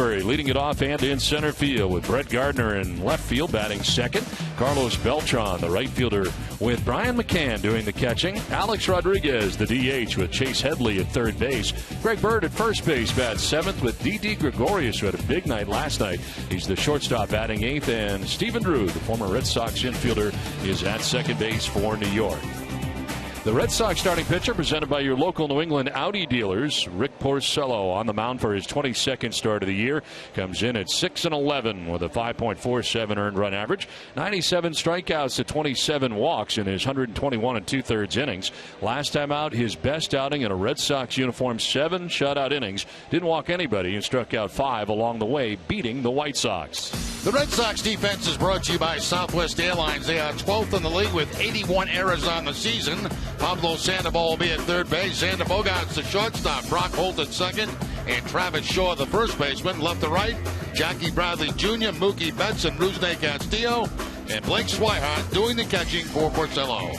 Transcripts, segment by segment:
Ellsbury leading it off and in center field with Brett Gardner in left field batting second. Carlos Beltran, the right fielder, with Brian McCann doing the catching. Alex Rodriguez, the DH, with Chase Headley at third base. Greg Bird at first base bats seventh with D.D. Gregorius, who had a big night last night. He's the shortstop batting eighth. And Stephen Drew, the former Red Sox infielder, is at second base for New York. The Red Sox starting pitcher, presented by your local New England Audi dealers. Rick Porcello on the mound for his 22nd start of the year. Comes in at 6-11 with a 5.47 earned run average. 97 strikeouts to 27 walks in his 121 2/3 innings. Last time out, his best outing in a Red Sox uniform, 7 shutout innings. Didn't walk anybody and struck out 5 along the way, beating the White Sox. The Red Sox defense is brought to you by Southwest Airlines. They are 12th in the league with 81 errors on the season. Pablo Sandoval will be at third base. Xander Bogaerts the shortstop. Brock Holt at second. And Travis Shaw, the first baseman. Left to right, Jackie Bradley Jr., Mookie Betts, and Rusney Castillo. And Blake Swihart doing the catching for Porcello.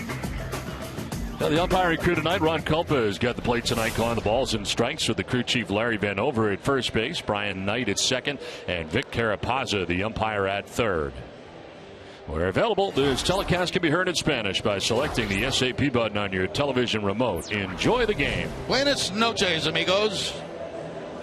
Now the umpiring crew tonight, Ron Culpa has got the plate tonight, calling the balls and strikes with the crew chief Larry Van Over at first base, Brian Knight at second, and Vic Carapazza, the umpire, at third. Where available, this telecast can be heard in Spanish by selecting the SAP button on your television remote. Enjoy the game. Buenas noches, amigos.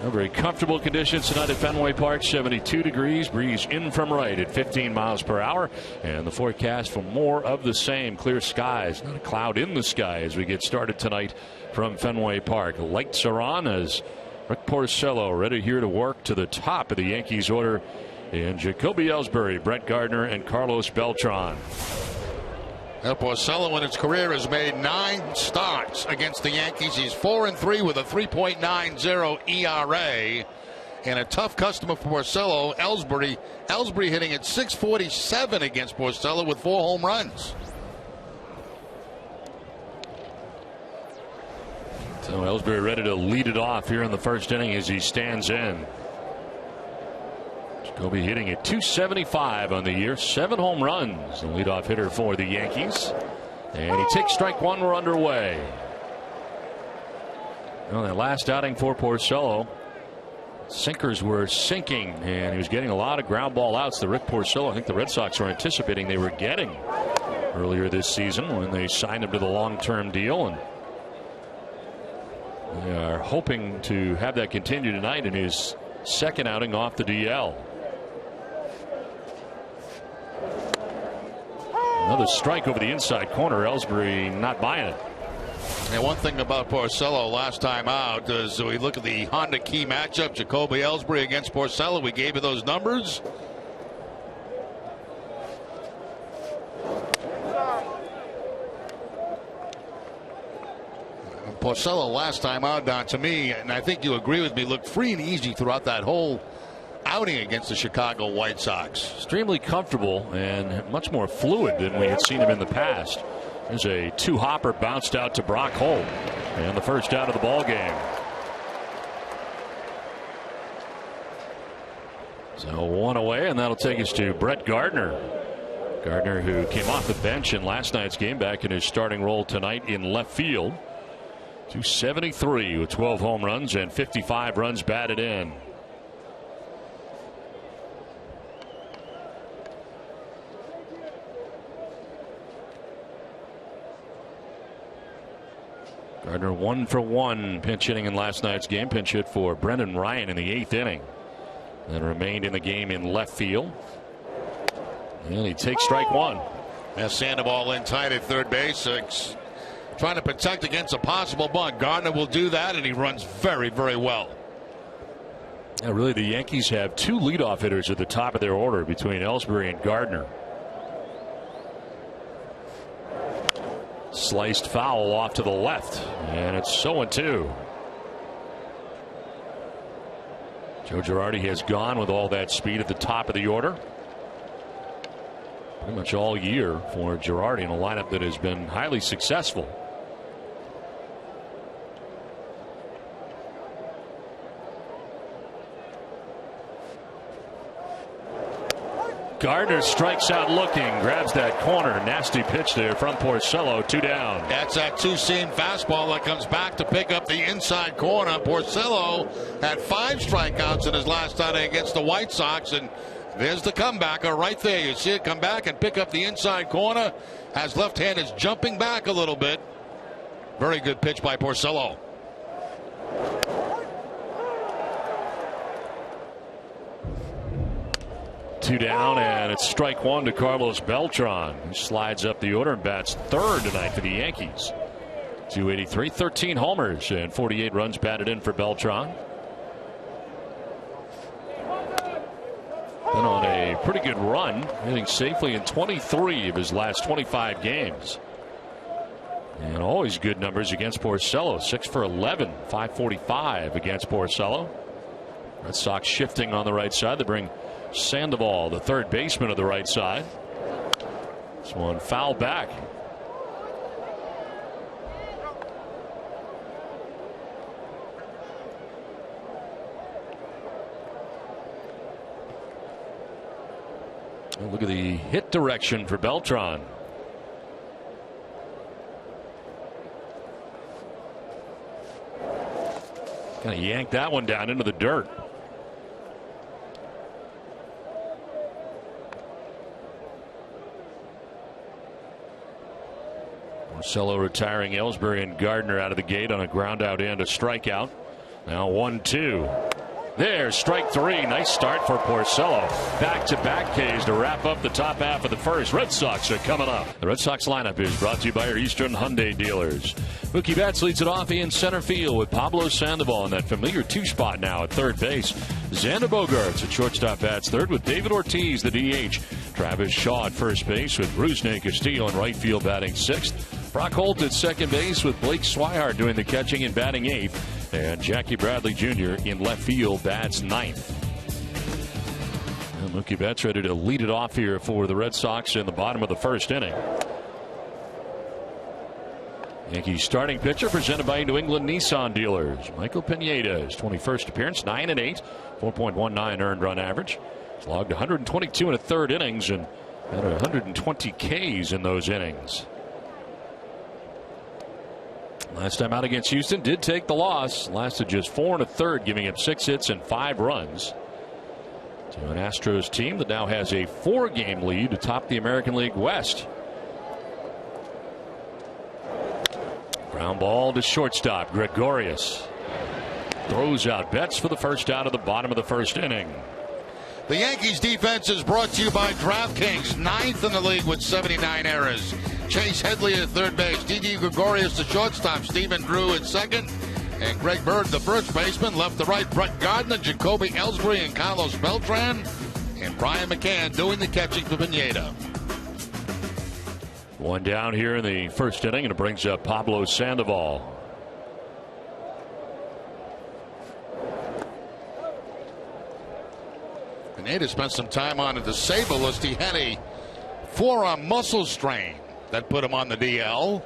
Very comfortable conditions tonight at Fenway Park. 72 degrees, breeze in from right at 15 miles per hour. And the forecast for more of the same. Clear skies, not a cloud in the sky as we get started tonight from Fenway Park. Lights are on as Rick Porcello ready here to work to the top of the Yankees order in Jacoby Ellsbury, Brett Gardner, and Carlos Beltran. Porcello in his career has made 9 starts against the Yankees. He's 4-3 with a 3.90 ERA. And a tough customer for Porcello, Ellsbury. Ellsbury hitting at .647 against Porcello with 4 home runs. So Ellsbury ready to lead it off here in the first inning as he stands in. Jacoby hitting at .275 on the year, 7 home runs. The leadoff hitter for the Yankees. And he takes strike one. We're underway. Well, that last outing for Porcello, sinkers were sinking, and he was getting a lot of ground ball outs. The Rick Porcello, I think the Red Sox were anticipating they were getting earlier this season when they signed him to the long-term deal. And they are hoping to have that continue tonight in his second outing off the DL. Another strike over the inside corner. Ellsbury not buying it. And one thing about Porcello last time out is we look at the Honda Key matchup, Jacoby Ellsbury against Porcello. We gave you those numbers. Porcello last time out, Don, to me, and I think you agree with me, looked free and easy throughout that whole outing against the Chicago White Sox. Extremely comfortable and much more fluid than we had seen him in the past. There's a 2-hopper bounced out to Brock Holt, and the first out of the ball game. So 1 away, and that'll take us to Brett Gardner. Gardner, who came off the bench in last night's game, back in his starting role tonight in left field. .273 with 12 home runs and 55 runs batted in. Gardner 1 for 1 pinch hitting in last night's game. Pinch hit for Brendan Ryan in the 8th inning. And remained in the game in left field. And he takes strike one. As Sandoval in tight at third base. Trying to protect against a possible bunt. Gardner will do that, and he runs very, very well. Yeah, really, the Yankees have 2 leadoff hitters at the top of their order between Ellsbury and Gardner. Sliced foul off to the left, and it's 0-2. Joe Girardi has gone with all that speed at the top of the order. Pretty much all year for Girardi in a lineup that has been highly successful. Gardner strikes out looking, grabs that corner. Nasty pitch there from Porcello. 2 down. That's that two-seam fastball that comes back to pick up the inside corner. Porcello had 5 strikeouts in his last outing against the White Sox, and there's the comebacker right there. You see it come back and pick up the inside corner as left hand is jumping back a little bit. Very good pitch by Porcello. Two down, and it's strike one to Carlos Beltran, who slides up the order and bats third tonight for the Yankees. 283, 13 homers, and 48 runs batted in for Beltran. Been on a pretty good run, hitting safely in 23 of his last 25 games. And always good numbers against Porcello. 6 for 11, 545 against Porcello. Red Sox shifting on the right side. They bring Sandoval, the third baseman, of the right side. This one foul back. Look at the hit direction for Beltran. Kind of yanked that one down into the dirt. Porcello retiring Ellsbury and Gardner out of the gate on a ground out and a strikeout. Now 1-2. There's strike 3. Nice start for Porcello. Back-to-back Ks to wrap up the top half of the first. Red Sox are coming up. The Red Sox lineup is brought to you by our Eastern Hyundai dealers. Mookie Betts leads it off in center field with Pablo Sandoval in that familiar 2 spot now at third base. Xander Bogaerts at shortstop bats third with David Ortiz, the DH. Travis Shaw at first base with Rusney Castillo in right field batting 6th. Brock Holt at second base with Blake Swihart doing the catching and batting 8th. And Jackie Bradley Jr. in left field bats 9th. And Mookie Betts ready to lead it off here for the Red Sox in the bottom of the first inning. Yankees starting pitcher presented by New England Nissan dealers. Michael Pineda, his 21st appearance, 9-8, 4.19 earned run average. He's logged 122 and a third innings and had 120 Ks in those innings. Last time out against Houston, did take the loss. Lasted just 4 1/3, giving up 6 hits and 5 runs. To an Astros team that now has a 4-game lead atop the American League West. Ground ball to shortstop. Gregorius throws out Betts for the first out of the bottom of the first inning. The Yankees defense is brought to you by DraftKings, 9th in the league with 79 errors. Chase Headley at third base, Didi Gregorius the shortstop, Stephen Drew at second, and Greg Bird the first baseman. Left to right, Brett Gardner, Jacoby Ellsbury, and Carlos Beltran, and Brian McCann doing the catching for Pineda. One down here in the first inning, and it brings up Pablo Sandoval. Pineda spent some time on a disabled list. He had a forearm muscle strain that put him on the DL.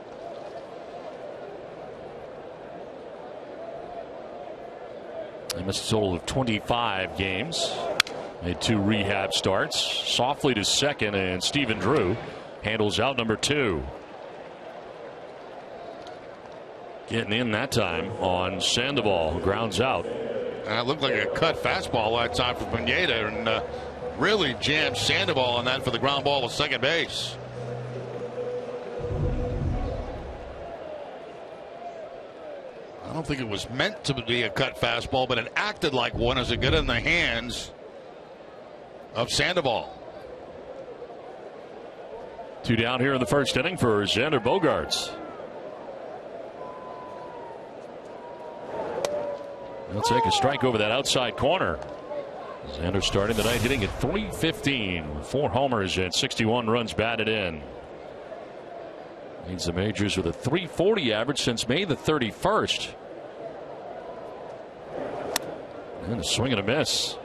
He missed a total of 25 games. Made 2 rehab starts. Softly to second, and Stephen Drew handles out number 2. Getting in that time on Sandoval, who grounds out. It looked like a cut fastball that time for Pineda, and really jammed Sandoval on that for the ground ball to second base. I don't think it was meant to be a cut fastball, but it acted like one as it got in the hands of Sandoval. 2 down here in the first inning for Xander Bogaerts. He'll take a strike over that outside corner. Xander starting the night hitting at .315 with 4 homers and 61 runs batted in. Leads the majors with a .340 average since May the 31st. And a swing and a miss.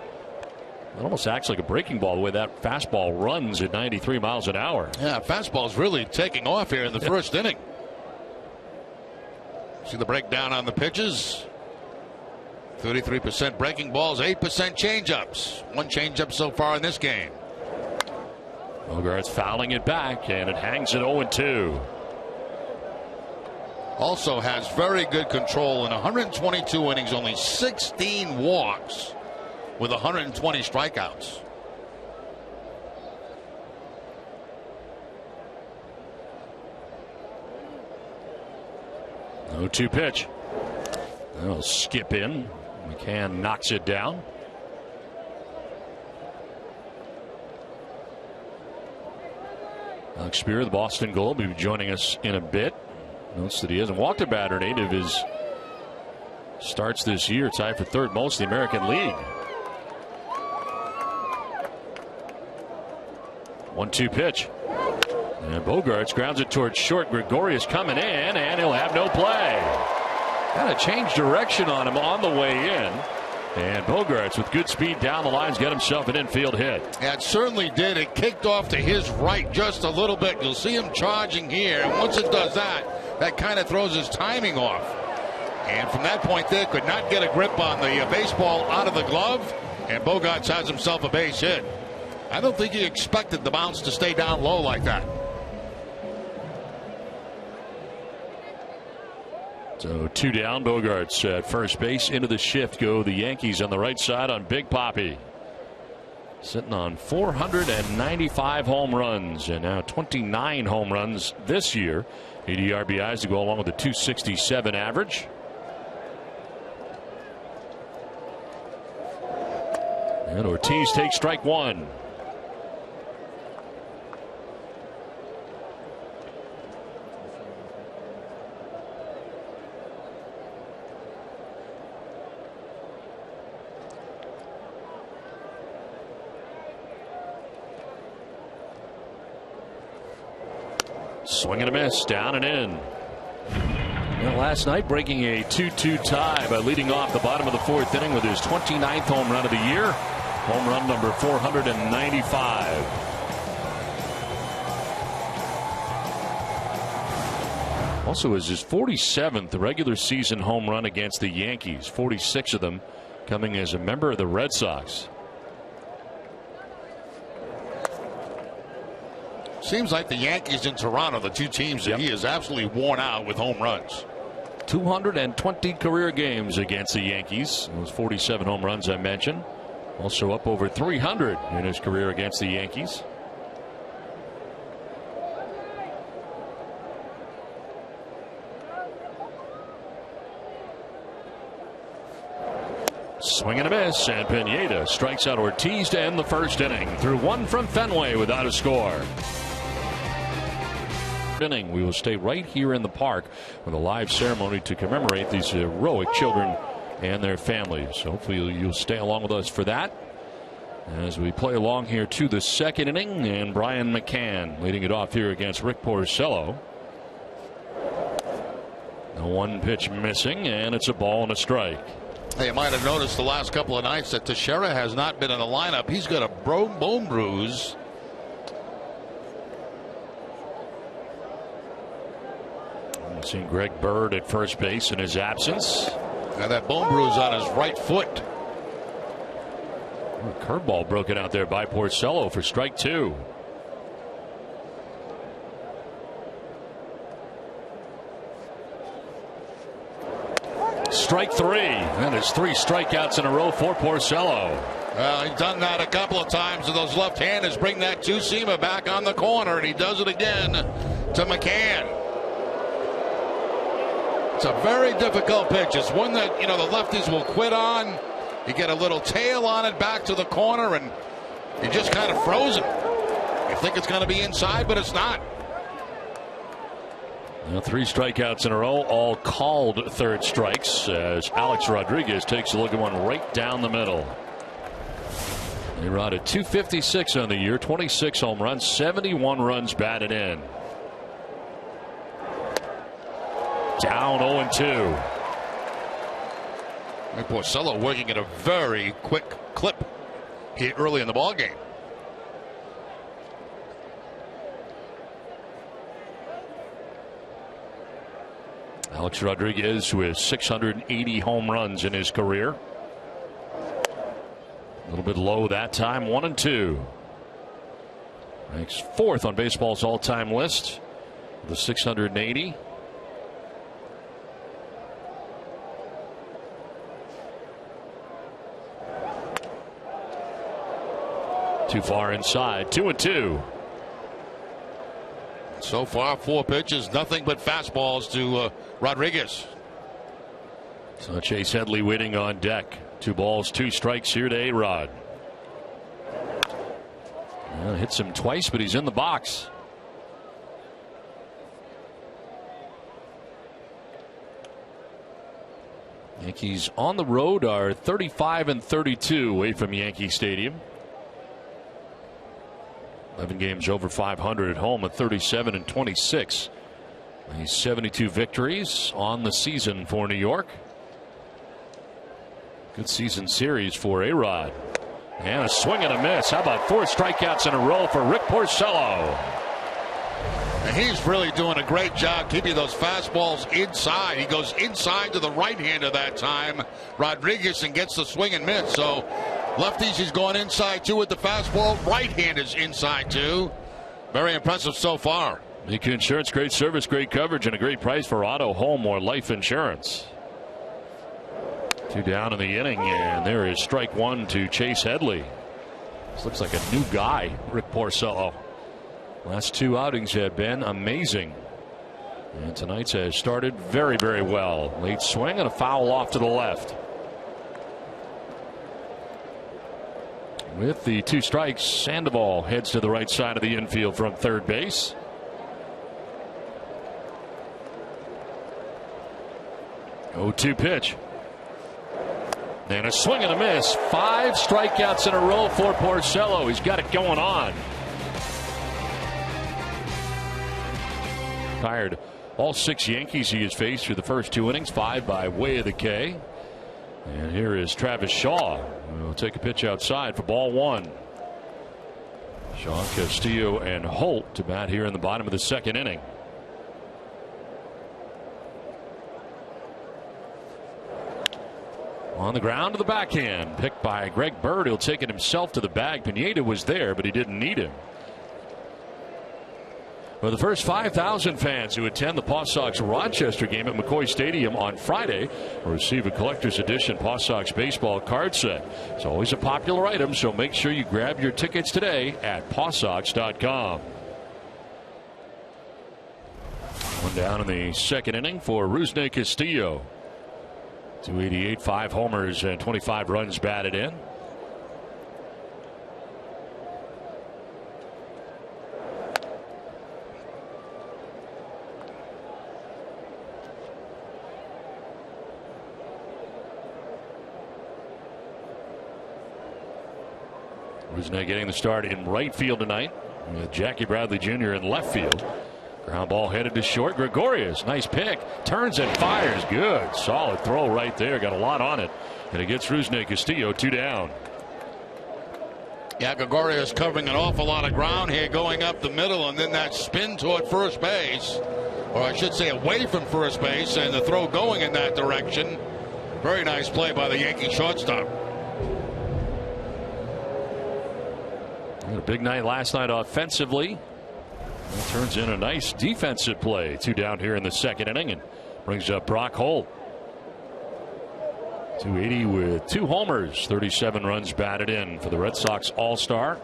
It almost acts like a breaking ball the way that fastball runs at 93 miles an hour. Yeah, fastball's really taking off here in the first inning. See the breakdown on the pitches. 33% breaking balls, 8% changeups. 1 changeup so far in this game. Bogart's fouling it back, and it hangs at 0-2. Also has very good control in 122 innings, only 16 walks with 120 strikeouts. No 2 pitch. That'll skip in. McCann knocks it down. Alex Spear, the Boston Globe, will be joining us in a bit. Notes that he hasn't walked a batter in 8 of his starts this year, tied for 3rd most in the American League. 1-2 pitch. And Bogaerts grounds it towards short. Gregorius coming in, and he'll have no play. Kind of changed direction on him on the way in. And Bogaerts with good speed down the lines got himself an infield hit. Yeah, it certainly did. It kicked off to his right just a little bit. You'll see him charging here. And once it does that, that kind of throws his timing off. And from that point there, could not get a grip on the baseball out of the glove. And Bogaerts has himself a base hit. I don't think he expected the bounce to stay down low like that. So 2 down. Bogaerts at first base. Into the shift go the Yankees on the right side on Big Papi. Sitting on 495 home runs and now 29 home runs this year. 80 RBIs to go along with the 267 average. And Ortiz takes strike 1. Swing and a miss, down and in. Well, last night breaking a 2-2 tie by leading off the bottom of the 4th inning with his 29th home run of the year. Home run number 495. Also is his 47th regular season home run against the Yankees. 46 of them coming as a member of the Red Sox. Seems like the Yankees and Toronto, the 2 teams that he is absolutely worn out with home runs. 220 career games against the Yankees. Those 47 home runs I mentioned. Also up over 300 in his career against the Yankees. Swing and a miss, and Pineda strikes out Ortiz to end the 1st inning. Through 1 from Fenway without a score. Inning. We will stay right here in the park with a live ceremony to commemorate these heroic children and their families. So hopefully you'll stay along with us for that as we play along here to the 2nd inning. And Brian McCann leading it off here against Rick Porcello. The 1 pitch missing, and it's a ball and a strike. Hey, you might have noticed the last couple of nights that Teixeira has not been in the lineup. He's got a bone bruise. We've seen Greg Bird at first base in his absence. And that bone bruise on his right foot. A curveball broken out there by Porcello for strike 2. Strike 3. And it's 3 strikeouts in a row for Porcello. Well, he's done that a couple of times, and those left-handers bring that two-seamer back on the corner, and he does it again to McCann. It's a very difficult pitch. It's one that, the lefties will quit on. You get a little tail on it back to the corner, and you're just kind of frozen. You think it's going to be inside, but it's not. Well, 3 strikeouts in a row, all called third strikes, as Alex Rodriguez takes a look at one right down the middle. A-Rod at 256 on the year, 26 home runs, 71 runs batted in. Down 0-2. And Porcello working at a very quick clip here early in the ball game. Alex Rodriguez with 680 home runs in his career. A little bit low that time, 1-2. Ranks 4th on baseball's all-time list. The 680. Too far inside. 2-2. So far, 4 pitches, nothing but fastballs to Rodriguez. So Chase Headley waiting on deck. 2 balls, 2 strikes here to A-Rod. Hits him twice, but he's in the box. Yankees on the road are 35-32 away from Yankee Stadium. 11 games over 500 at home at 37-26. 72 victories on the season for New York. Good season series for A-Rod. And a swing and a miss. How about 4 strikeouts in a row for Rick Porcello? And he's really doing a great job keeping those fastballs inside. He goes inside to the right-hander that time, Rodriguez, and gets the swing and miss. So lefties, he's going inside too with the fastball. Right-handers inside too. Very impressive so far. Nika Insurance, great service, great coverage, and a great price for auto, home, or life insurance. 2 down in the inning, and there is strike 1 to Chase Headley. This looks like a new guy, Rick Porcello. Last 2 outings have been amazing. And tonight's has started very, very well. Late swing and a foul off to the left. With the 2 strikes, Sandoval heads to the right side of the infield from third base. Oh, 2 pitch. And a swing and a miss. 5 strikeouts in a row for Porcello. He's got it going on. Tired all 6 Yankees he has faced through the first 2 innings, 5 by way of the K. And here is Travis Shaw. We'll take a pitch outside for ball 1. Shaw, Castillo, and Holt to bat here in the bottom of the 2nd inning. On the ground to the backhand, picked by Greg Bird. He'll take it himself to the bag. Pineda was there, but he didn't need him. Well, the first 5,000 fans who attend the Paw Sox Rochester game at McCoy Stadium on Friday will receive a collector's edition Paw Sox baseball card set. It's always a popular item, so make sure you grab your tickets today at pawsox.com. 1 down in the 2nd inning for Rusney Castillo. 288, 5 homers, and 25 runs batted in. Rusney getting the start in right field tonight with Jackie Bradley Jr. in left field. Ground ball headed to short. Gregorius, nice pick, turns and fires. Good, solid throw right there. Got a lot on it, and it gets Rusney Castillo 2 down. Yeah, Gregorius covering an awful lot of ground here, going up the middle, and then that spin toward first base, or I should say away from first base, and the throw going in that direction. Very nice play by the Yankee shortstop. Had a big night last night offensively. That turns in a nice defensive play. 2 down here in the 2nd inning, and brings up Brock Holt. 280 with 2 homers, 37 runs batted in for the Red Sox All-Star.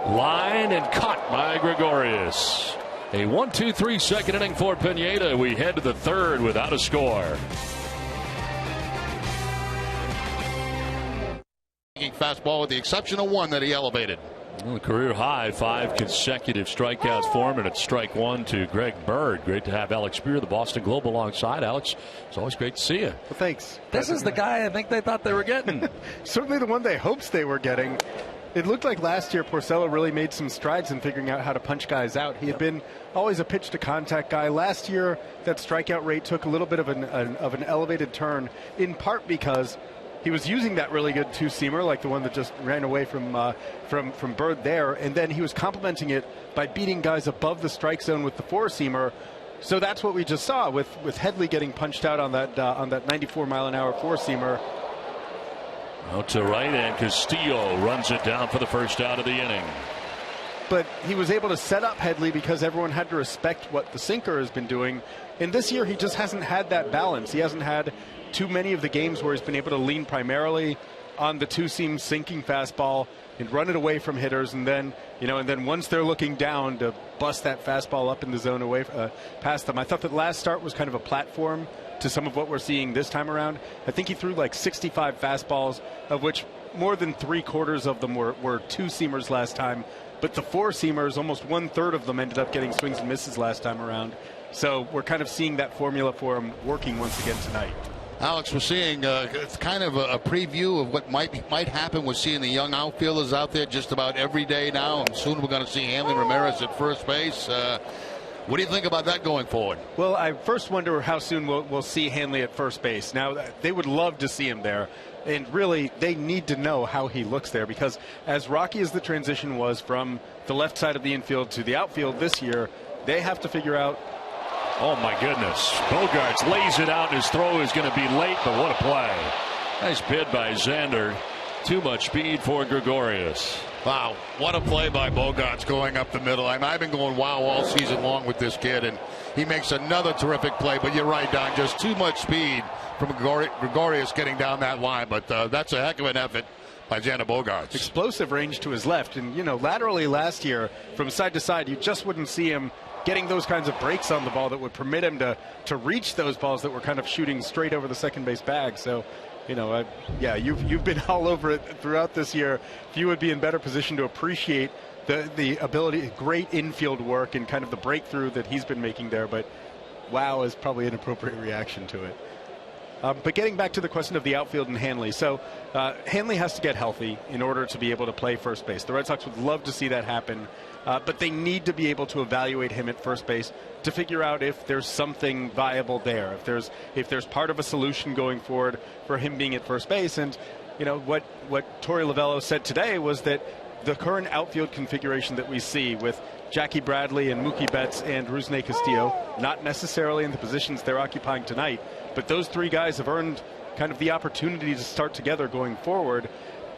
Line and cut by Gregorius. A 1-2-3 2nd inning for Pineda. We head to the 3rd without a score. Fastball with the exception of 1 that he elevated. Well, career high 5 consecutive strikeouts for him, and it's strike 1 to Greg Bird. Great to have Alex Spear, the Boston Globe, alongside. Alex, it's always great to see you. Well, thanks. This is the guy I think they thought they were getting. Certainly the one they hoped they were getting. It looked like last year Porcello really made some strides in figuring out how to punch guys out. He had been always a pitch to contact guy. Last year that strikeout rate took a little bit of an elevated turn, in part because he was using that really good two-seamer, like the one that just ran away from Bird there, and then he was complementing it by beating guys above the strike zone with the four-seamer. So that's what we just saw with Headley getting punched out on that 94-mile-an-hour four-seamer. Out to right, and Castillo runs it down for the first out of the inning. But he was able to set up Headley because everyone had to respect what the sinker has been doing. And this year he just hasn't had that balance. He hasn't had too many of the games where he's been able to lean primarily on the two-seam sinking fastball and run it away from hitters, and then once they're looking down, to bust that fastball up in the zone away past them. I thought that last start was kind of a platform to some of what we're seeing this time around. I think he threw like 65 fastballs, of which more than 3/4 of them were two-seamers last time. But the four-seamers, almost 1/3 of them ended up getting swings and misses last time around. So we're kind of seeing that formula for him working once again tonight. Alex, we're seeing it's kind of a preview of what might happen. We're seeing the young outfielders out there just about every day now, and soon we're going to see Hanley Ramirez at first base. What do you think about that going forward? Well, I first wonder how soon we'll see Hanley at first base. Now, they would love to see him there, and really they need to know how he looks there, because as rocky as the transition was from the left side of the infield to the outfield this year, they have to figure out. Oh, my goodness. Bogaerts lays it out, and his throw is going to be late, but what a play. Nice bid by Xander. Too much speed for Gregorius. Wow, what a play by Bogaerts going up the middle. I've been going wow all season long with this kid, and he makes another terrific play. But you're right, Don, just too much speed from Gregorius getting down that line. But that's a heck of an effort by Xander Bogaerts. Explosive range to his left, and laterally last year from side to side, you just wouldn't see him getting those kinds of breaks on the ball that would permit him to reach those balls that were kind of shooting straight over the second base bag. So, you've been all over it throughout this year. You would be in better position to appreciate the ability, great infield work, and kind of the breakthrough that he's been making there. But wow is probably an appropriate reaction to it. But getting back to the question of the outfield and Hanley. So Hanley has to get healthy in order to be able to play first base. The Red Sox would love to see that happen. But they need to be able to evaluate him at first base to figure out if there's something viable there, if there's part of a solution going forward for him being at first base. And what Torey Lovello said today was that the current outfield configuration that we see with Jackie Bradley and Mookie Betts and Rusney Castillo, not necessarily in the positions they're occupying tonight, but those three guys have earned kind of the opportunity to start together going forward.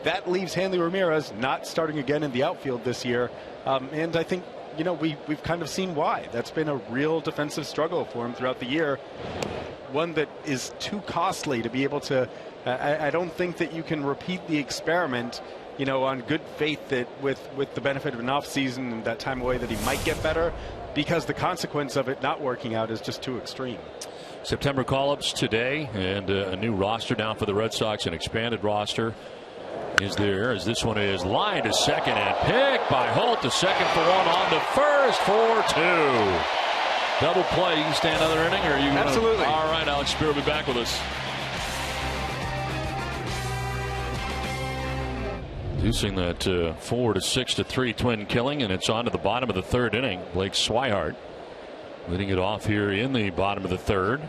That leaves Hanley Ramirez not starting again in the outfield this year. And I think, we've kind of seen why. That's been a real defensive struggle for him throughout the year. One that is too costly to be able to. I don't think that you can repeat the experiment, on good faith that with the benefit of an off season and that time away that he might get better, because the consequence of it not working out is just too extreme. September call-ups today, and a new roster now for the Red Sox, an expanded roster is there, as this one is line to second and picked by Holt to second for one, on to first for two. Double play. You can stay another inning, or are you absolutely all right? Alex Spear will be back with us. Reducing that 4 to 6 to 3 twin killing, and it's on to the bottom of the third inning. Blake Swihart leading it off here in the bottom of the third.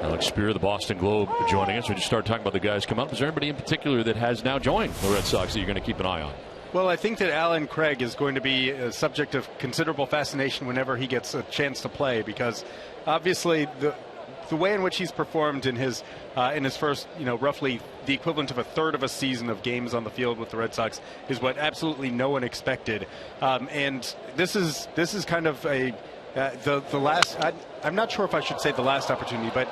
Alex Spear, the Boston Globe, joining us. We just start talking about the guys coming up. Is there anybody in particular that has now joined the Red Sox that you're going to keep an eye on? Well, I think that Alan Craig is going to be a subject of considerable fascination whenever he gets a chance to play, because obviously the way in which he's performed in his first, roughly the equivalent of a third of a season of games on the field with the Red Sox is what absolutely no one expected. And this is kind of the last. I'm not sure if I should say the last opportunity, but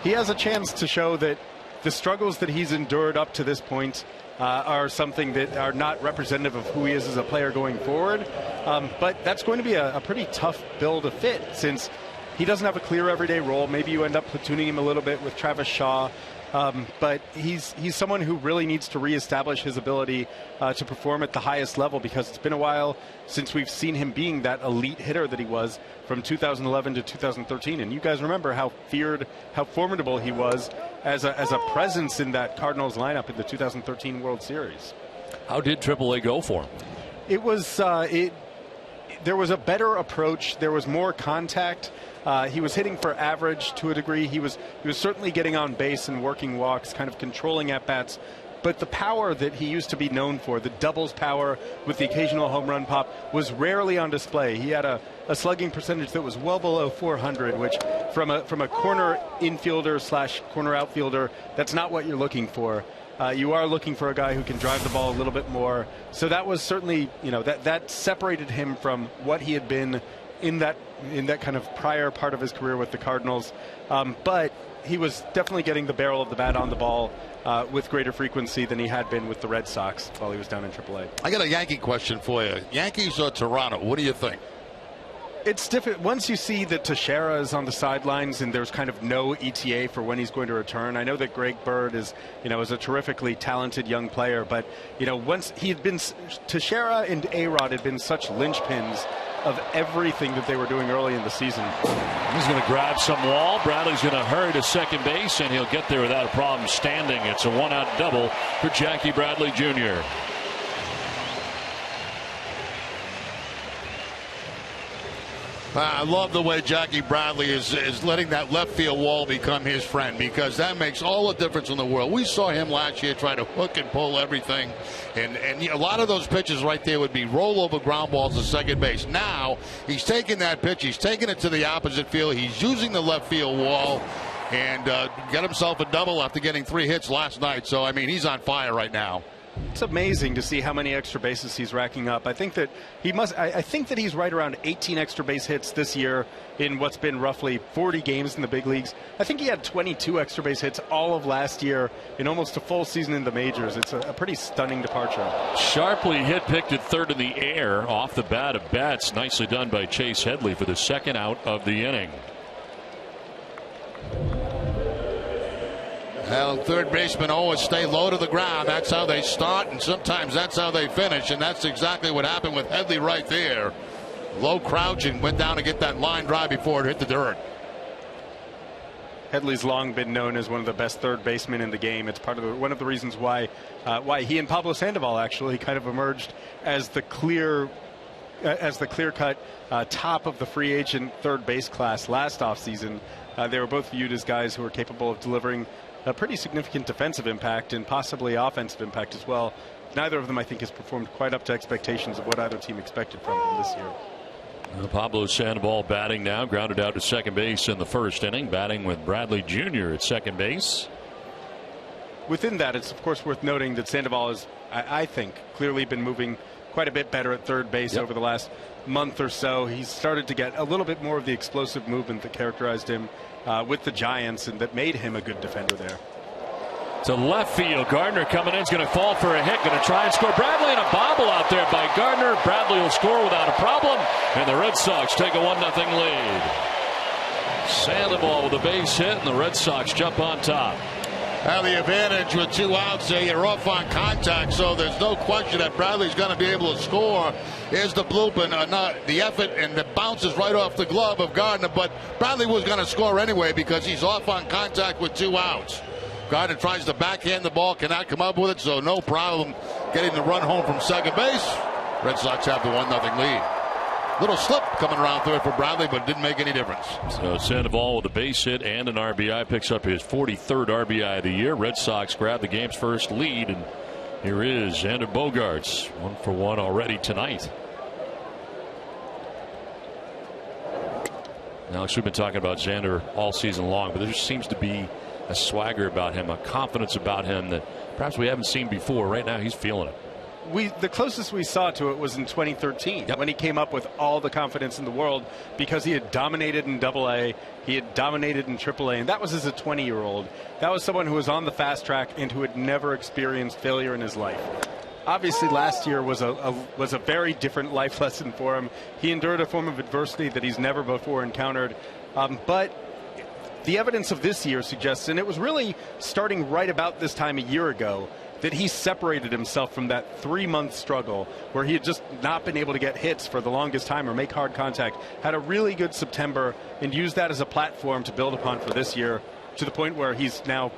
he has a chance to show that the struggles that he's endured up to this point are something that are not representative of who he is as a player going forward. But that's going to be a pretty tough bill to fit, since he doesn't have a clear everyday role. Maybe you end up platooning him a little bit with Travis Shaw. But he's someone who really needs to reestablish his ability to perform at the highest level, because it's been a while since we've seen him being that elite hitter that he was from 2011 to 2013. And you guys remember how feared, how formidable he was as a presence in that Cardinals lineup in the 2013 World Series. How did AAA go for him? It was there was a better approach. There was more contact. He was hitting for average to a degree. He was certainly getting on base and working walks, kind of controlling at-bats. But the power that he used to be known for, the doubles power with the occasional home run pop, was rarely on display. He had a slugging percentage that was well below 400, which from a corner infielder / corner outfielder, that's not what you're looking for. You are looking for a guy who can drive the ball a little bit more. So that was certainly, that separated him from what he had been in that kind of prior part of his career with the Cardinals. But he was definitely getting the barrel of the bat on the ball with greater frequency than he had been with the Red Sox while he was down in AAA. I got a Yankee question for you. Yankees or Toronto? What do you think? It's different. Once you see that Teixeira is on the sidelines and there's kind of no ETA for when he's going to return. I know that Greg Bird is a terrifically talented young player, but once he had been, Teixeira and A-Rod had been such linchpins of everything that they were doing early in the season. He's going to grab some wall. Bradley's going to hurry to second base, and he'll get there without a problem standing. It's a one-out double for Jackie Bradley Jr. I love the way Jackie Bradley is letting that left field wall become his friend, because that makes all the difference in the world. We saw him last year try to hook and pull everything, and a lot of those pitches right there would be rollover ground balls to second base. Now he's taking that pitch, he's taking it to the opposite field, he's using the left field wall, and got himself a double after getting 3 hits last night. So I mean, he's on fire right now. It's amazing to see how many extra bases he's racking up. I think that I think that he's right around 18 extra base hits this year in what's been roughly 40 games in the big leagues. I think he had 22 extra base hits all of last year in almost a full season in the majors. It's a pretty stunning departure. Sharply hit, picked at third in the air off the bat of Betts. Nicely done by Chase Headley for the second out of the inning. Well, third basemen always stay low to the ground. That's how they start, and sometimes that's how they finish, and that's exactly what happened with Headley right there. Low crouching, went down to get that line drive before it hit the dirt. Headley's long been known as one of the best third basemen in the game. It's one of the reasons why he and Pablo Sandoval actually kind of emerged as the clear-cut top of the free agent third base class last offseason. They were both viewed as guys who were capable of delivering a pretty significant defensive impact and possibly offensive impact as well. Neither of them, I think, has performed quite up to expectations of what either team expected from them this year. Well, Pablo Sandoval batting now, grounded out to second base in the first inning, batting with Bradley Jr. at second base. Within that, it's of course worth noting that Sandoval has, I think, clearly been moving quite a bit better at third base over the last month or so. He's started to get a little bit more of the explosive movement that characterized him with the Giants and that made him a good defender there. To left field, Gardner coming in, is going to fall for a hit, going to try and score. Bradley and a bobble out there by Gardner. Bradley will score without a problem, and the Red Sox take a 1-0 lead. Sandoval with a base hit, and the Red Sox jump on top. Now the advantage with 2 outs there, you're off on contact, so there's no question that Bradley's going to be able to score. Here's the bloop and the effort, and it bounces right off the glove of Gardner, but Bradley was going to score anyway because he's off on contact with 2 outs. Gardner tries to backhand the ball, cannot come up with it, so no problem getting the run home from second base. Red Sox have the 1-0 lead. Little slip coming around third for Bradley, but it didn't make any difference. So Sandoval with a base hit and an RBI picks up his 43rd RBI of the year. Red Sox grab the game's first lead, and here is Xander Bogaerts, 1-for-1 already tonight. Alex, we've been talking about Xander all season long, but there just seems to be a swagger about him, a confidence about him that perhaps we haven't seen before. Right now, he's feeling it. The closest we saw to it was in 2013 when he came up with all the confidence in the world because he had dominated in AA, he had dominated in AAA, and that was as a 20-year-old. That was someone who was on the fast track and who had never experienced failure in his life. Obviously, last year was a very different life lesson for him. He endured a form of adversity that he's never before encountered, but the evidence of this year suggests, and it was really starting right about this time a year ago, that he separated himself from that 3-month struggle where he had just not been able to get hits for the longest time or make hard contact. Had a really good September and used that as a platform to build upon for this year, to the point where he's now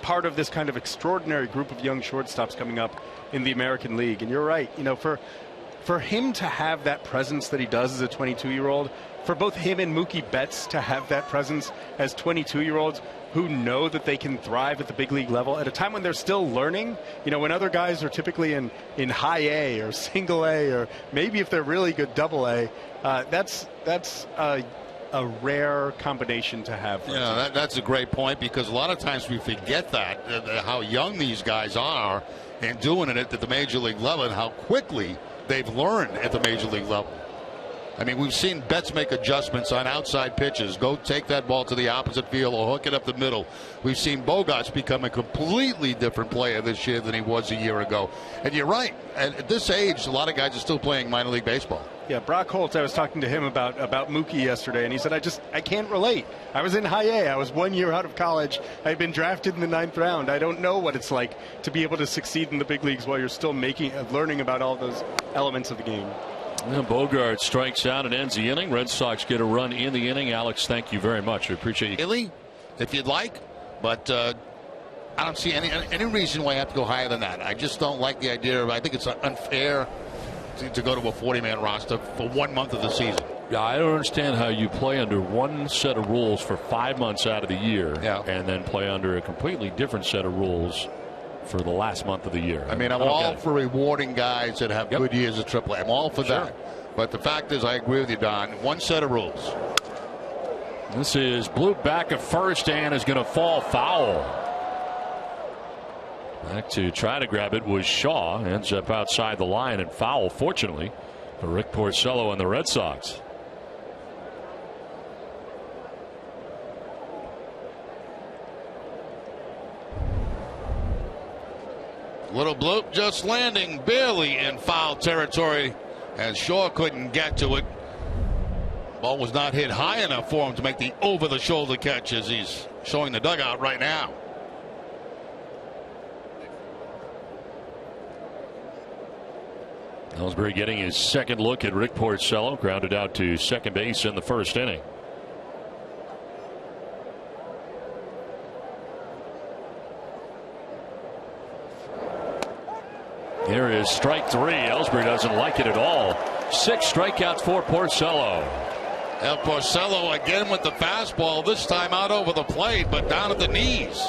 part of this kind of extraordinary group of young shortstops coming up in the American League. And you're right, for for him to have that presence that he does as a 22-year-old, for both him and Mookie Betts to have that presence as 22-year-olds who know that they can thrive at the big league level at a time when they're still learning, when other guys are typically in high A or single A, or maybe if they're really good double A, that's a rare combination to have. That's a great point, because a lot of times we forget that how young these guys are and doing it at the major league level, and how quickly they've learned at the major league level. I mean, we've seen Betts make adjustments on outside pitches, go take that ball to the opposite field or hook it up the middle. We've seen Bogaerts become a completely different player this year than he was a year ago. And you're right, at this age, a lot of guys are still playing minor league baseball. Yeah, Brock Holt, I was talking to him about Mookie yesterday, and he said, I can't relate. I was in high A. I was 1 year out of college. I've been drafted in the 9th round. I don't know what it's like to be able to succeed in the big leagues while you're still learning about all those elements of the game. Bogaerts strikes out and ends the inning. Red Sox get a run in the inning. Alex, thank you very much. We appreciate you. Really, if you'd like, but I don't see any reason why you have to go higher than that. I just don't like the idea of. I think it's unfair to go to a 40-man roster for 1 month of the season. Yeah, I don't understand how you play under one set of rules for 5 months out of the year, and then play under a completely different set of rules for the last month of the year. I mean, I'm all for rewarding guys that have good years at AAA. I'm all for that. But the fact is, I agree with you, Don. One set of rules. This is Blue back at first and is going to fall foul. Back to try to grab it was Shaw. Ends up outside the line and foul, fortunately, for Rick Porcello and the Red Sox. Little bloop just landing barely in foul territory as Shaw couldn't get to it. Ball was not hit high enough for him to make the over-the-shoulder catch, as he's showing the dugout right now. Ellsbury getting his second look at Rick Porcello, grounded out to second base in the first inning. Here is strike three. Ellsbury doesn't like it at all. 6 strikeouts for Porcello. El Porcello again with the fastball, this time out over the plate, but down at the knees.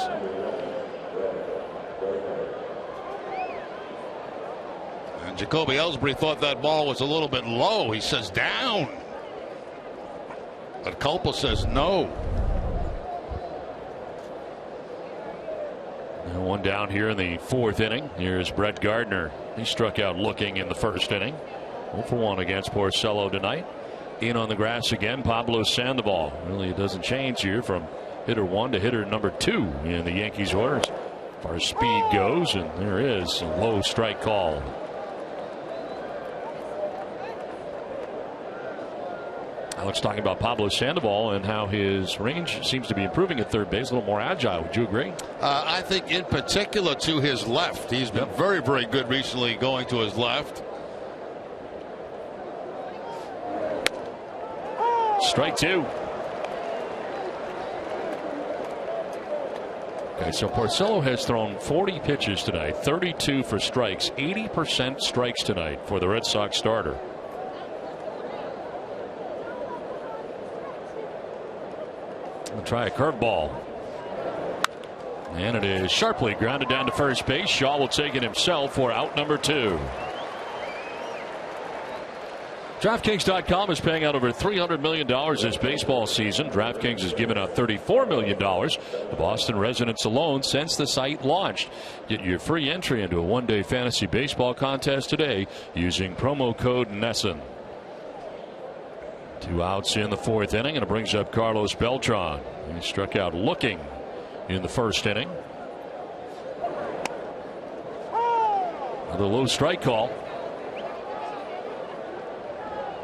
And Jacoby Ellsbury thought that ball was a little bit low. He says down. But Culpa says no. One down here in the 4th inning. Here's Brett Gardner. He struck out looking in the first inning. 0 for 1 against Porcello tonight. In on the grass again, Pablo Sandoval. Really, it doesn't change here from hitter 1 to hitter number 2 in the Yankees orders as far as speed goes. And there is a low strike call. Alex talking about Pablo Sandoval and how his range seems to be improving at third base, a little more agile. Would you agree? I think in particular to his left. He's been very, very good recently going to his left. Strike 2. Okay, so Porcello has thrown 40 pitches tonight, 32 for strikes, 80% strikes tonight for the Red Sox starter. We'll try a curveball. And it is sharply grounded down to first base. Shaw will take it himself for out number 2. DraftKings.com is paying out over $300 million this baseball season. DraftKings has given out $34 million to Boston residents alone since the site launched. Get your free entry into a one-day fantasy baseball contest today using promo code NESSN. 2 outs in the 4th inning, and it brings up Carlos Beltran. He struck out looking in the first inning. Another low strike call.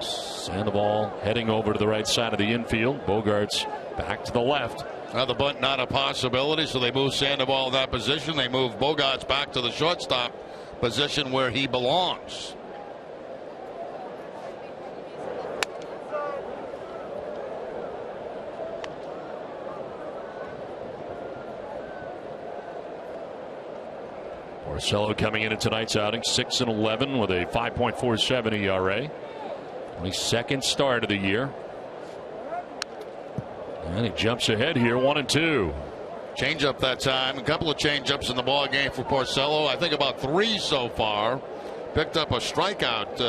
Sandoval heading over to the right side of the infield. Bogaerts back to the left. Another bunt, not a possibility, so they move Sandoval in that position. They move Bogaerts back to the shortstop position where he belongs. Porcello coming into tonight's outing 6-11 with a 5.47 ERA. Only second start of the year. And he jumps ahead here, 1-2. Change up that time. A couple of change ups in the ball game for Porcello. I think about 3 so far. Picked up a strikeout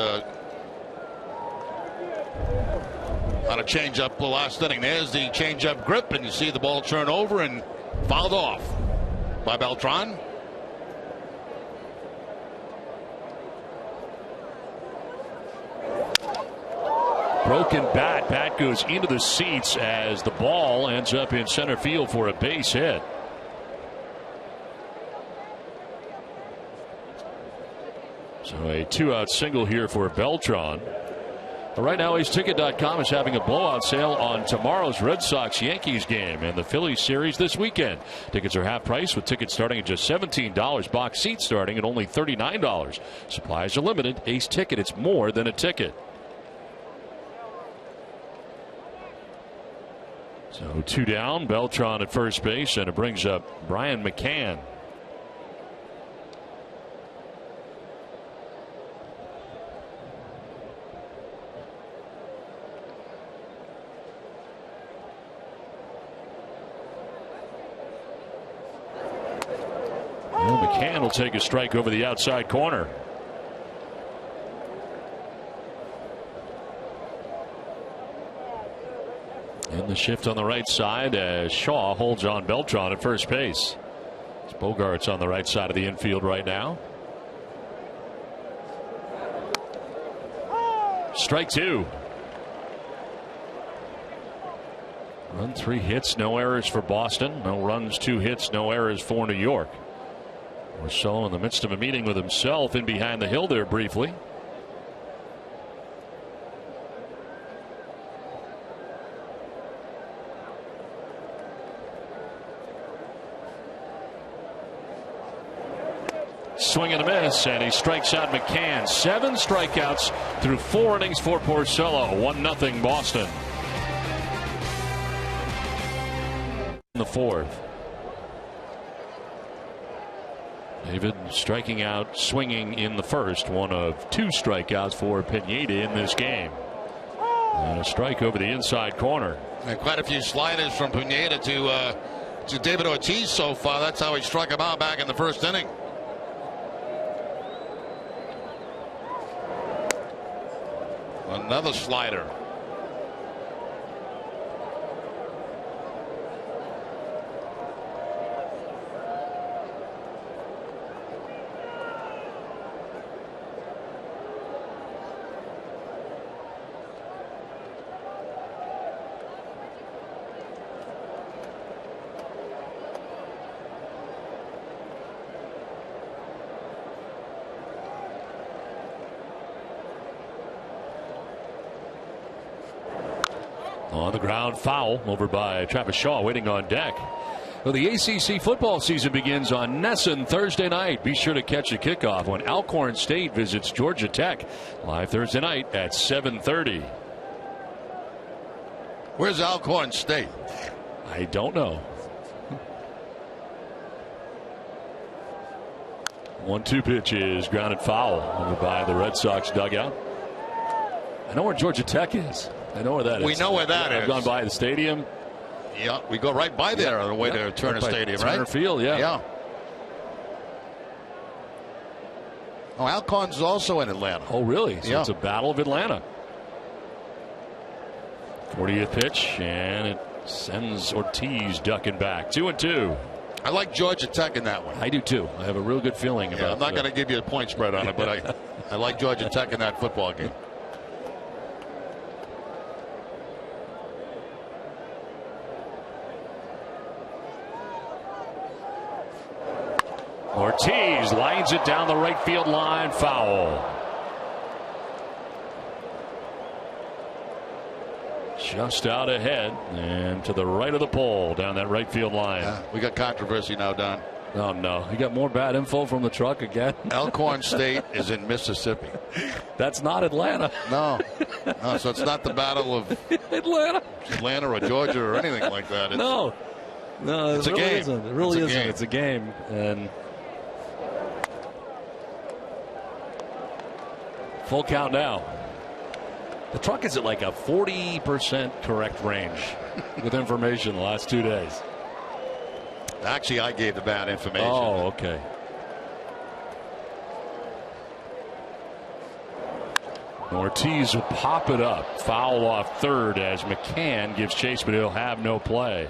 on a change up the last inning. There's the change up grip, and you see the ball turn over and fouled off by Beltran. Broken bat. Bat goes into the seats as the ball ends up in center field for a base hit. So a 2-out single here for Beltran. Right now, AceTicket.com is having a blowout sale on tomorrow's Red Sox-Yankees game and the Phillies series this weekend. Tickets are half price with tickets starting at just $17. Box seats starting at only $39. Supplies are limited. Ace Ticket, it's more than a ticket. So 2 down, Beltran at first base, and it brings up Brian McCann. Well, McCann will take a strike over the outside corner. And the shift on the right side as Shaw holds on Beltran at first base. Bogart's on the right side of the infield right now. Strike 2. Run 3 hits, no errors for Boston. No runs, 2 hits, no errors for New York. Porcello in the midst of a meeting with himself in behind the hill there briefly. Swing and a miss, and he strikes out McCann. 7 strikeouts through 4 innings for Porcello. 1-0 Boston. In the 4th. David striking out, swinging in the first. One of 2 strikeouts for Pineda in this game. And a strike over the inside corner. And quite a few sliders from Pineda to David Ortiz so far. That's how he struck him out back in the first inning. Another slider. On the ground, foul over by Travis Shaw, waiting on deck. Well, the ACC football season begins on Nesson Thursday night. Be sure to catch a kickoff when Alcorn State visits Georgia Tech. Live Thursday night at 7:30. Where's Alcorn State? I don't know. 1-2 pitch is grounded foul over by the Red Sox dugout. I know where Georgia Tech is. I know where that is. We know where that is. I've gone by the stadium. Yeah, we go right by there on the way to Turner Stadium, right? Turner Field, yeah. Yeah. Oh, Alcorn's also in Atlanta. Oh, really? So it's a battle of Atlanta. 40th pitch, and it sends Ortiz ducking back. 2-2. I like Georgia Tech in that one. I do too. I have a real good feeling about it. I'm not going to give you a point spread on it, but I like Georgia Tech in that football game. Ortiz lines it down the right field line, foul. Just out ahead and to the right of the pole down that right field line. We got controversy now, Don. Oh, no. You got more bad info from the truck again? Alcorn State is in Mississippi. That's not Atlanta. No, so it's not the battle of Atlanta or Georgia or anything like that. No, it's it a really game. isn't. It really isn't. It's a game. And Full count now. The truck is at like a 40% correct range with information the last 2 days. Actually, I gave the bad information. Oh, okay. Ortiz will pop it up. Foul off third as McCann gives chase, but he'll have no play.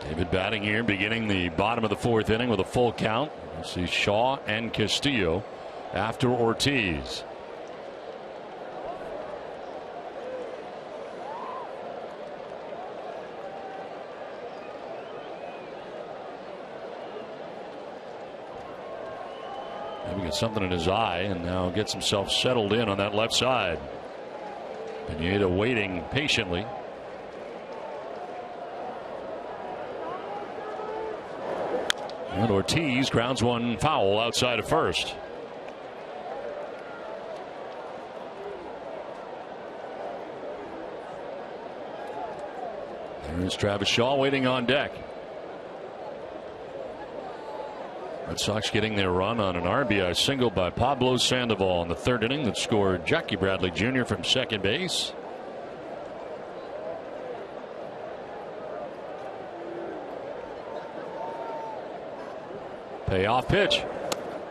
David batting here, beginning the bottom of the fourth inning with a full count. You see Shaw and Castillo after Ortiz. Maybe got something in his eye and now gets himself settled in on that left side. Pineda waiting patiently. And Ortiz grounds one foul outside of first. There's Travis Shaw waiting on deck. Red Sox getting their run on an RBI single by Pablo Sandoval in the third inning that scored Jackie Bradley Jr. from second base. Payoff pitch.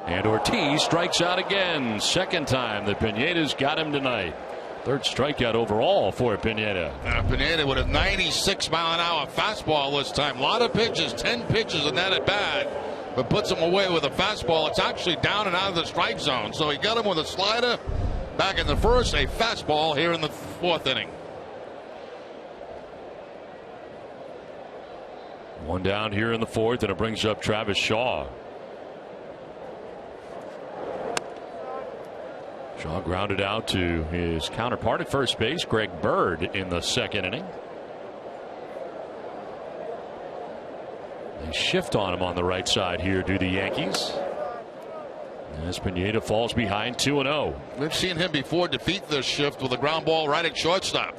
And Ortiz strikes out again. Second time that Pineda's got him tonight. Third strikeout overall for Pineda. Pineda with a 96-mile-an-hour fastball this time. A lot of pitches, 10 pitches in that at bat, but puts him away with a fastball. It's actually down and out of the strike zone. So he got him with a slider back in the first, a fastball here in the fourth inning. One down here in the fourth, and it brings up Travis Shaw. Shaw grounded out to his counterpart at first base, Greg Bird, in the second inning. They shift on him on the right side here, do the Yankees. As Pineda falls behind 2-0. We've seen him before defeat this shift with a ground ball right at shortstop.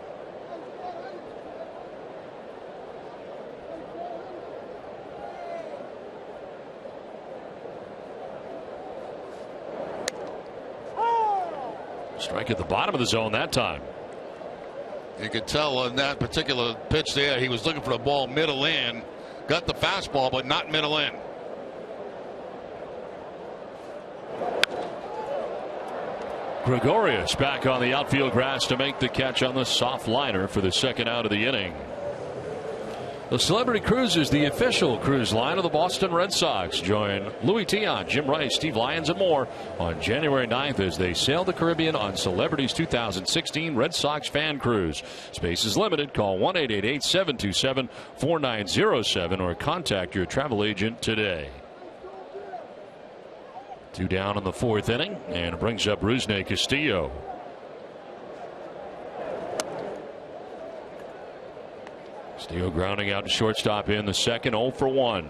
Strike at the bottom of the zone that time. You could tell on that particular pitch there, he was looking for the ball middle in. Got the fastball, but not middle in. Gregorius back on the outfield grass to make the catch on the soft liner for the second out of the inning. The Celebrity Cruise is the official cruise line of the Boston Red Sox. Join Louis Tion, Jim Rice, Steve Lyons, and more on January 9th as they sail the Caribbean on Celebrity's 2016 Red Sox Fan Cruise. Space is limited. Call 1-888-727-4907 or contact your travel agent today. Two down in the fourth inning, and it brings up Rusney Castillo. Castillo grounding out to shortstop in the second, 0 for 1.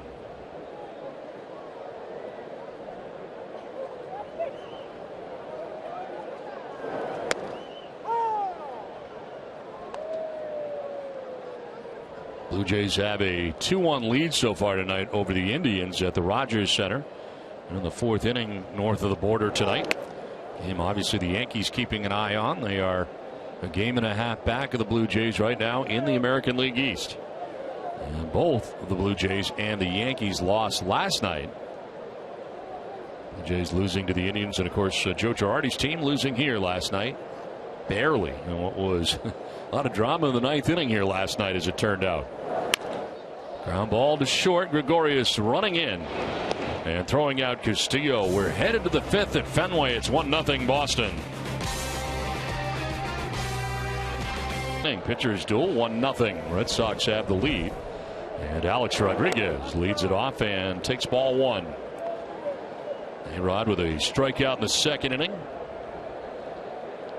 Blue Jays have a 2-1 lead so far tonight over the Indians at the Rogers Center. In the fourth inning north of the border tonight. Game obviously the Yankees keeping an eye on. They are a game and a half back of the Blue Jays right now in the American League East. And both the Blue Jays and the Yankees lost last night. The Jays losing to the Indians, and of course Joe Girardi's team losing here last night. Barely. And what was a lot of drama in the ninth inning here last night as it turned out. Ground ball to short. Gregorius running in. And throwing out Castillo. We're headed to the fifth at Fenway. It's 1-0 Boston. Pitchers duel 1-0. Red Sox have the lead. And Alex Rodriguez leads it off and takes ball one. A-Rod with a strikeout in the second inning.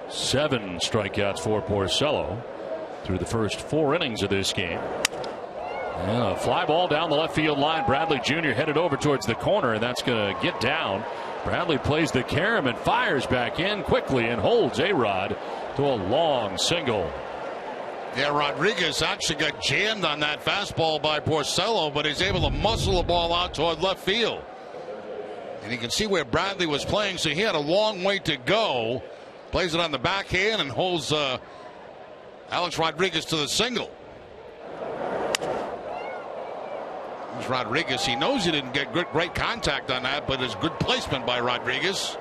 7 strikeouts for Porcello through the first 4 innings of this game. And a fly ball down the left field line. Bradley Jr. headed over towards the corner, and that's going to get down Bradley plays the carom and fires back in quickly and holds A-Rod to a long single. Yeah, Rodriguez actually got jammed on that fastball by Porcello, but he's able to muscle the ball out toward left field. And you can see where Bradley was playing, so he had a long way to go. Plays it on the backhand and holds Alex Rodriguez to the single. There's Rodriguez. He knows he didn't get great contact on that, but it's good placement by Rodriguez.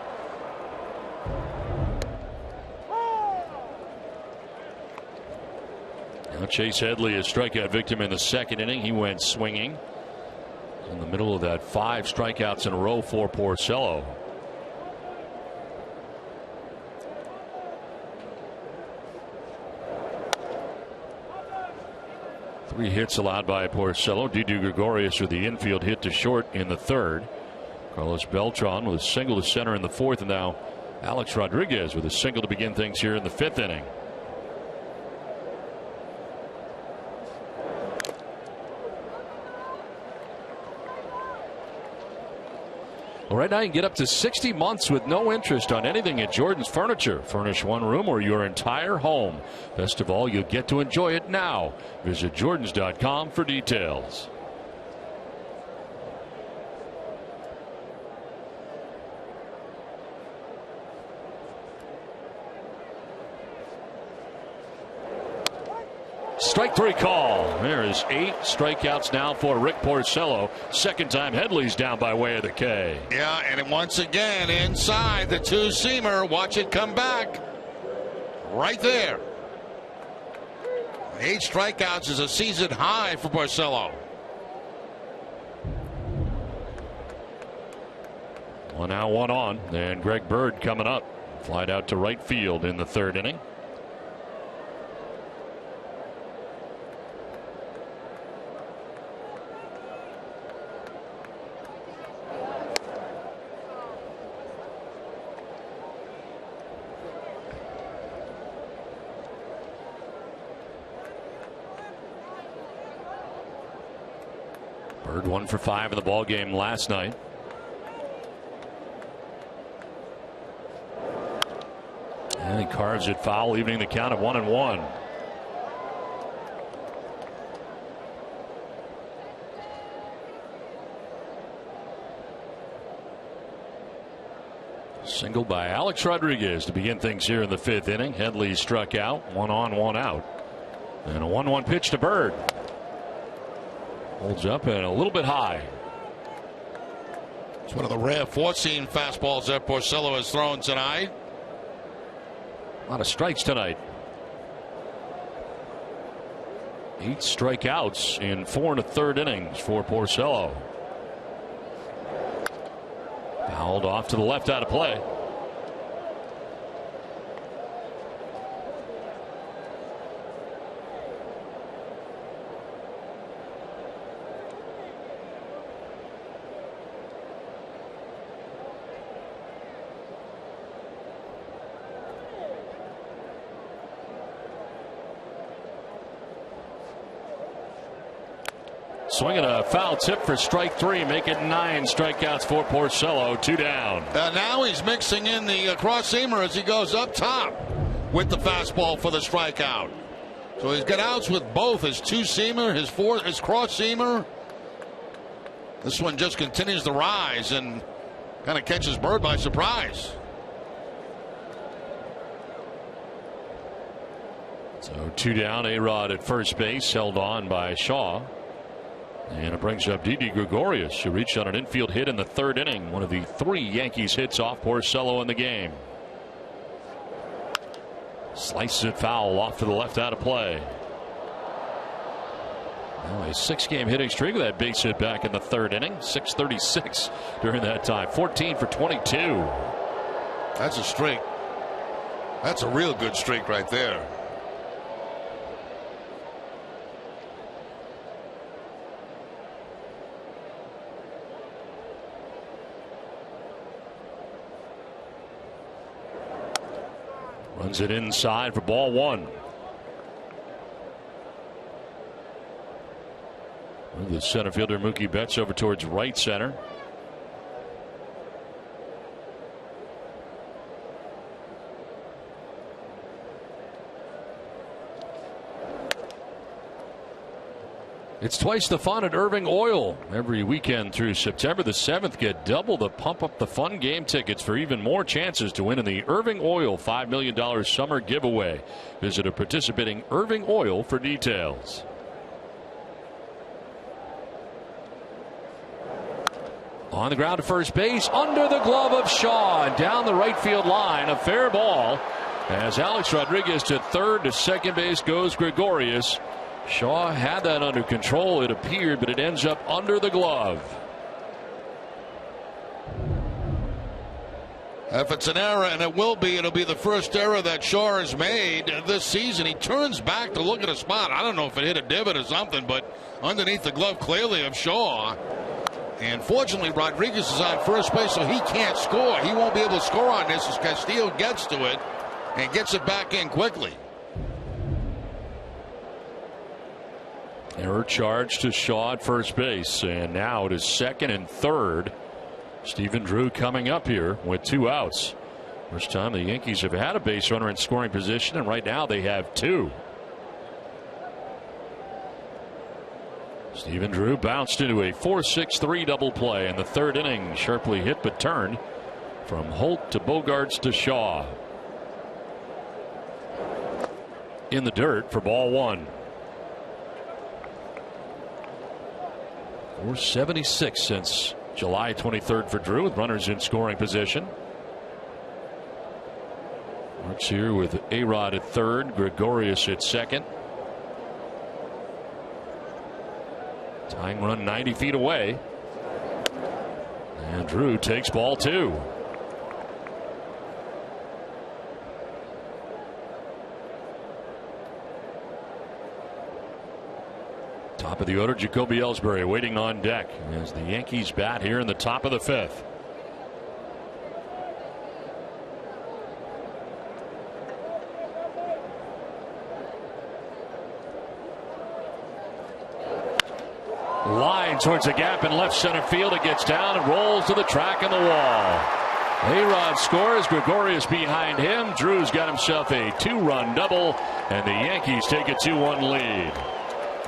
Now Chase Headley, a strikeout victim in the second inning. He went swinging in the middle of that 5 strikeouts in a row for Porcello. Three hits allowed by Porcello. Didi Gregorius with the infield hit to short in the third. Carlos Beltran with a single to center in the fourth, and now Alex Rodriguez with a single to begin things here in the fifth inning. Well, right now you can get up to 60 months with no interest on anything at Jordan's Furniture. Furnish one room or your entire home. Best of all, you'll get to enjoy it now. Visit Jordans.com for details. Strike 3 call. There is 8 strikeouts now for Rick Porcello. Second time Headley's down by way of the K. Yeah, and once again inside the two-seamer. Watch it come back. Right there. 8 strikeouts is a season high for Porcello. One out, one on. And Greg Bird coming up. Flied out to right field in the third inning. Bird 1 for 5 in the ball game last night. And he carves it foul, leaving the count of 1-1. Single by Alex Rodriguez to begin things here in the fifth inning. Headley struck out, 1 on, 1 out. And a 1-1 pitch to Bird. Holds up and a little bit high. It's one of the rare four-seam fastballs that Porcello has thrown tonight. A lot of strikes tonight. 8 strikeouts in 4 1/3 innings for Porcello. Fouled off to the left, out of play. Swinging a foul tip for strike 3, make it 9 strikeouts for Porcello, 2 down. Now he's mixing in the cross-seamer as he goes up top with the fastball for the strikeout. So he's got outs with both his two-seamer, his cross-seamer. This one just continues to rise and kind of catches Bird by surprise. So 2 down, A-Rod at first base, held on by Shaw. And it brings up Didi Gregorius, who reached on an infield hit in the third inning. One of the 3 Yankees hits off Porcello in the game. Slices it foul off to the left, out of play. Now a 6-game hitting streak with that base hit back in the third inning. 636 during that time. 14 for 22. That's a streak. That's a real good streak right there. Runs it inside for ball 1. The center fielder Mookie Betts over towards right center. It's twice the fun at Irving Oil. Every weekend through September the 7th, get double the Pump Up the Fun game tickets for even more chances to win in the Irving Oil $5 million summer giveaway. Visit a participating Irving Oil for details. On the ground to first base, under the glove of Shaw, and down the right field line. A fair ball as Alex Rodriguez to third. To second base goes Gregorius. Shaw had that under control, it appeared, but it ends up under the glove. If it's an error, and it will be, it'll be the first error that Shaw has made this season. He turns back to look at a spot. I don't know if it hit a divot or something, but underneath the glove clearly of Shaw. And fortunately, Rodriguez is on first base, so he can't score. He won't be able to score on this as Castillo gets to it and gets it back in quickly. Error charge to Shaw at first base, and now it is second and third. Stephen Drew coming up here with 2 outs. First time the Yankees have had a base runner in scoring position, and right now they have 2. Stephen Drew bounced into a 4-6-3 double play in the third inning. Sharply hit but turned from Holt to Bogaerts to Shaw. In the dirt for ball 1. 476 since July 23rd for Drew, with runners in scoring position. Works here with A-Rod at third, Gregorius at second. Tying run 90 feet away. And Drew takes ball 2. Top of the order, Jacoby Ellsbury waiting on deck as the Yankees bat here in the top of the 5th. Line towards the gap in left center field. It gets down and rolls to the track and the wall. A-Rod scores, Gregorius behind him. Drew's got himself a 2-run double, and the Yankees take a 2-1 lead.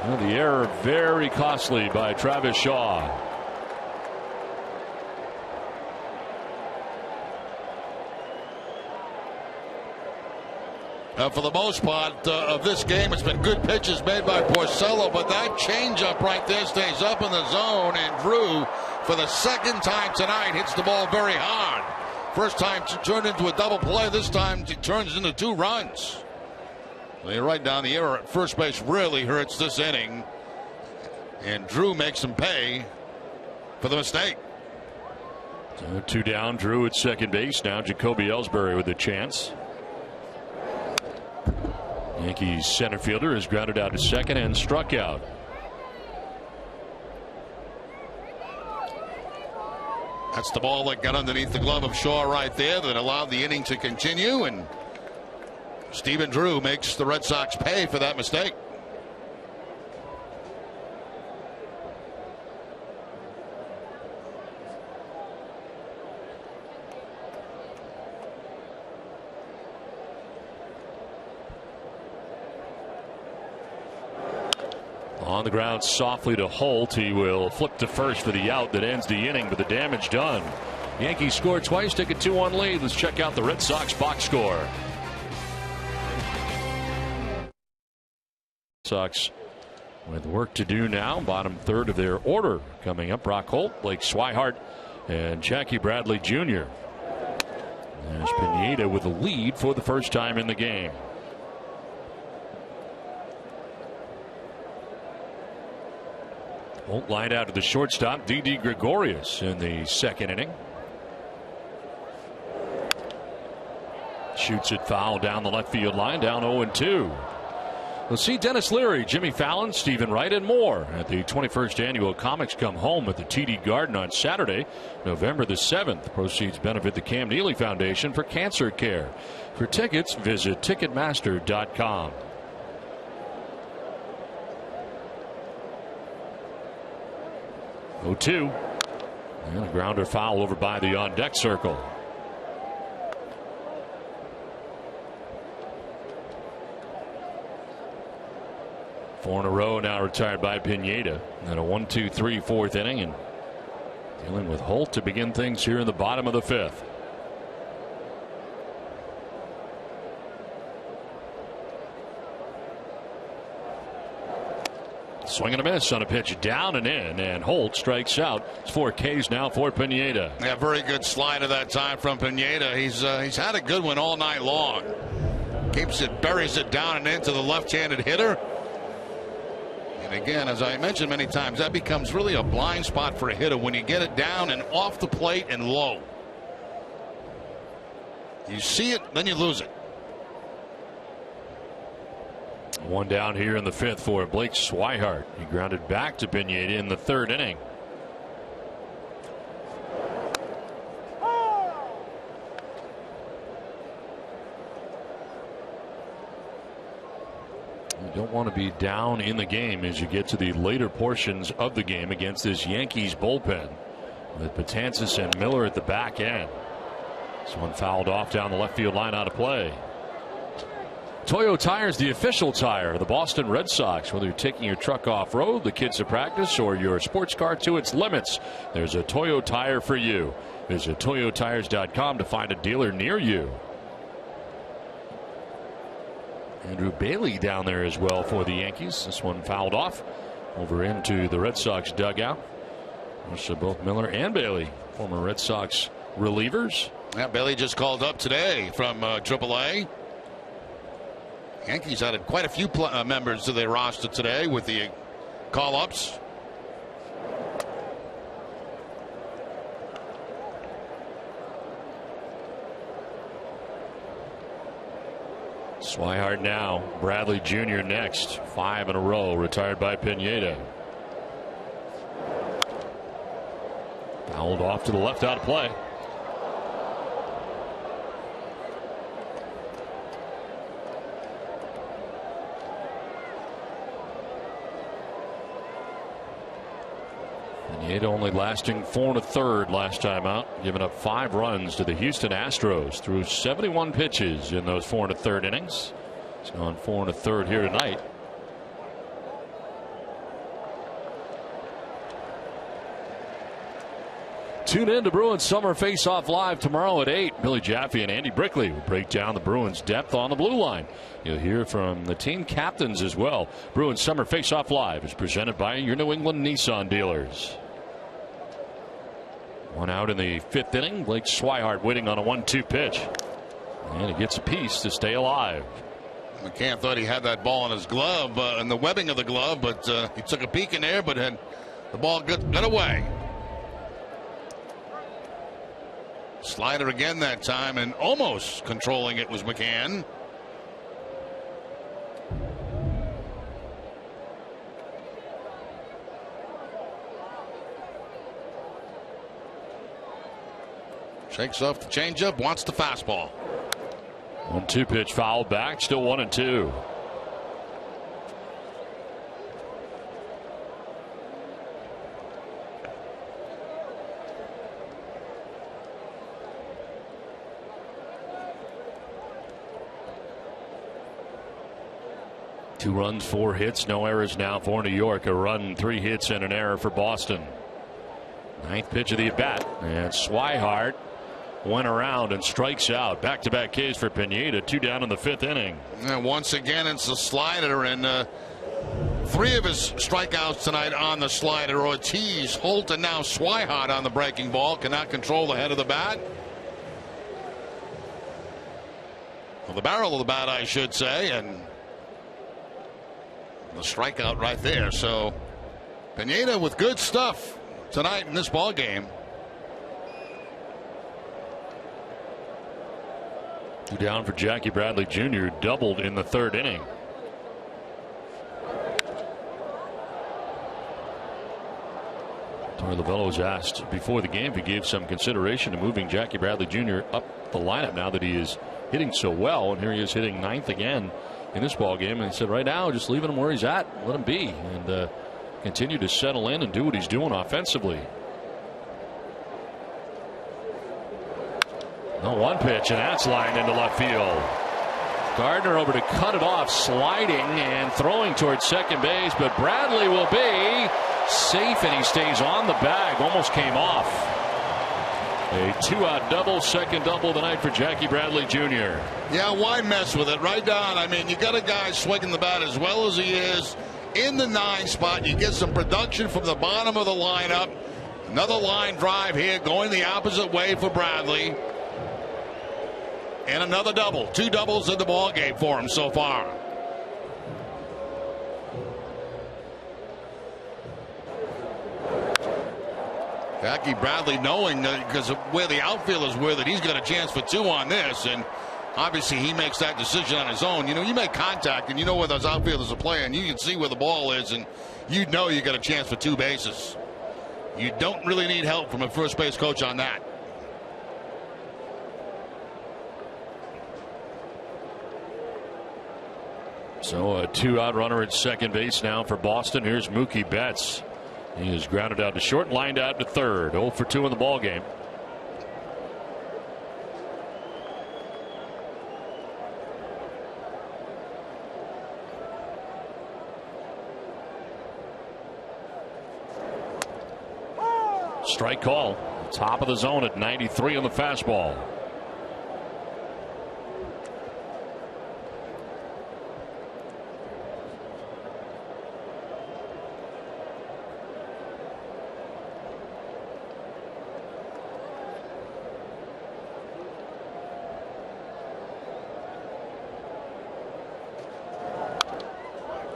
Well, the error very costly by Travis Shaw. For the most part of this game, it's been good pitches made by Porcello, but that changeup right there stays up in the zone, and Drew, for the second time tonight, hits the ball very hard. First time to turn into a double play, this time it turns into 2 runs. Well, you're right, down the error at first base really hurts this inning, and Drew makes him pay for the mistake. So 2 down, Drew at second base. Now Jacoby Ellsbury with a chance. Yankees center fielder is grounded out to second and struck out. That's the ball that got underneath the glove of Shaw right there that allowed the inning to continue, and Stephen Drew makes the Red Sox pay for that mistake. On the ground softly to Holt. He will flip to first for the out that ends the inning, but the damage done. Yankees scored twice, take a 2-1 lead. Let's check out the Red Sox box score. Sox with work to do now. Bottom third of their order coming up. Brock Holt, Blake Swihart, and Jackie Bradley Jr. There's Pineda with the lead for the first time in the game. Holt lined out to the shortstop, Didi Gregorius, in the second inning. Shoots it foul down the left field line, down 0-2. We'll see Dennis Leary, Jimmy Fallon, Stephen Wright, and more at the 21st annual Comics Come Home at the TD Garden on Saturday, November the 7th. Proceeds benefit the Cam Neely Foundation for cancer care. For tickets, visit Ticketmaster.com. 0-2. And a grounder foul over by the on deck circle. 4 in a row now retired by Pineda. And a 1-2-3 fourth inning, and dealing with Holt to begin things here in the bottom of the 5th. Swing and a miss on a pitch down and in, and Holt strikes out. It's 4 Ks now for Pineda. Yeah, very good slider that time from Pineda. He's had a good one all night long. Keeps it, buries it down and into the left-handed hitter. And again, as I mentioned many times, that becomes really a blind spot for a hitter when you get it down and off the plate and low. You see it, then you lose it. 1 down here in the 5th for Blake Swihart. He grounded back to Pineda in the 3rd inning. You don't want to be down in the game as you get to the later portions of the game against this Yankees bullpen with Betances and Miller at the back end. This one fouled off down the left field line, out of play. Toyo Tires, the official tire of the Boston Red Sox. Whether you're taking your truck off-road, the kids to practice, or your sports car to its limits, there's a Toyo Tire for you. Visit toyotires.com to find a dealer near you. Andrew Bailey down there as well for the Yankees. This one fouled off over into the Red Sox dugout. So both Miller and Bailey, former Red Sox relievers. Yeah, Bailey just called up today from AAA. Yankees added quite a few members to their roster today with the call-ups. Swihart now. Bradley Jr. next. 5 in a row. Retired by Pineda. Fouled off to the left, out of play. Pineda only lasting 4 1/3 last time out, giving up 5 runs to the Houston Astros through 71 pitches in those 4 1/3 innings. He's gone 4 1/3 here tonight. Tune in to Bruins Summer Face-Off Live tomorrow at 8. Billy Jaffe and Andy Brickley will break down the Bruins' depth on the blue line. You'll hear from the team captains as well. Bruins Summer Face-Off Live is presented by your New England Nissan dealers. 1 out in the 5th inning. Blake Swihart waiting on a 1-2 pitch. And he gets a piece to stay alive. McCann thought he had that ball in his glove, in the webbing of the glove, but he took a peek in there, but had the ball got away. Slider again that time, and almost controlling it was McCann. Shakes off the changeup, wants the fastball. 1-2 pitch fouled back, still 1-2. Two runs, 4 hits, no errors now for New York. A run, 3 hits, and an error for Boston. 9th pitch of the at-bat, and Swihart went around and strikes out. Back-to-back Ks for Pineda. 2 down in the 5th inning. And once again, it's a slider, and 3 of his strikeouts tonight on the slider. Ortiz, Holt, and now Swihart on the breaking ball. Cannot control the head of the bat. Well, the barrel of the bat, I should say, and the strikeout right there. So Pineda with good stuff tonight in this ball game. 2 down for Jackie Bradley Jr. doubled in the 3rd inning. Torey Lovullo was asked before the game if he gave some consideration to moving Jackie Bradley Jr. up the lineup now that he is hitting so well, and here he is hitting 9th again in this ball game, and he said right now just leaving him where he's at, let him be, and continue to settle in and do what he's doing offensively. No 1 pitch, and that's lined into left field. Gardner over to cut it off, sliding and throwing towards second base, but Bradley will be safe, and he stays on the bag. Almost came off. A 2-out double, second double of the night for Jackie Bradley Jr. Yeah, why mess with it? Right down. I mean, you got a guy swinging the bat as well as he is in the 9 spot. You get some production from the bottom of the lineup. Another line drive here going the opposite way for Bradley. And another double. 2 doubles in the ball game for him so far. Jackie Bradley knowing because of where the outfielders were that he's got a chance for 2 on this, and obviously he makes that decision on his own. You know, you make contact and you know where those outfielders are playing. You can see where the ball is, and you know you got a chance for 2 bases. You don't really need help from a first base coach on that. So a 2-out runner at second base now for Boston. Here's Mookie Betts. He is grounded out to short and lined out to third. 0 for 2 in the ball game. Strike call. Top of the zone at 93 on the fastball.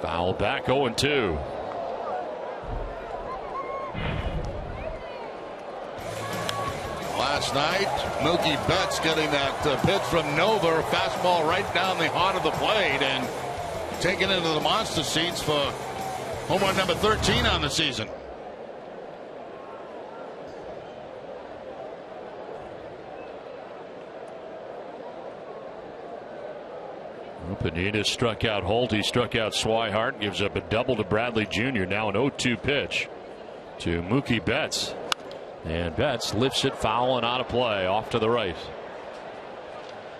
Foul back, 0-2. Last night, Mookie Betts getting that pitch from Nova, fastball right down the heart of the plate, and taking it into the monster seats for home run number 13 on the season. Pineda struck out Holt. He struck out Swihart. Gives up a double to Bradley Jr. Now an 0-2 pitch to Mookie Betts. And Betts lifts it foul and out of play, off to the right.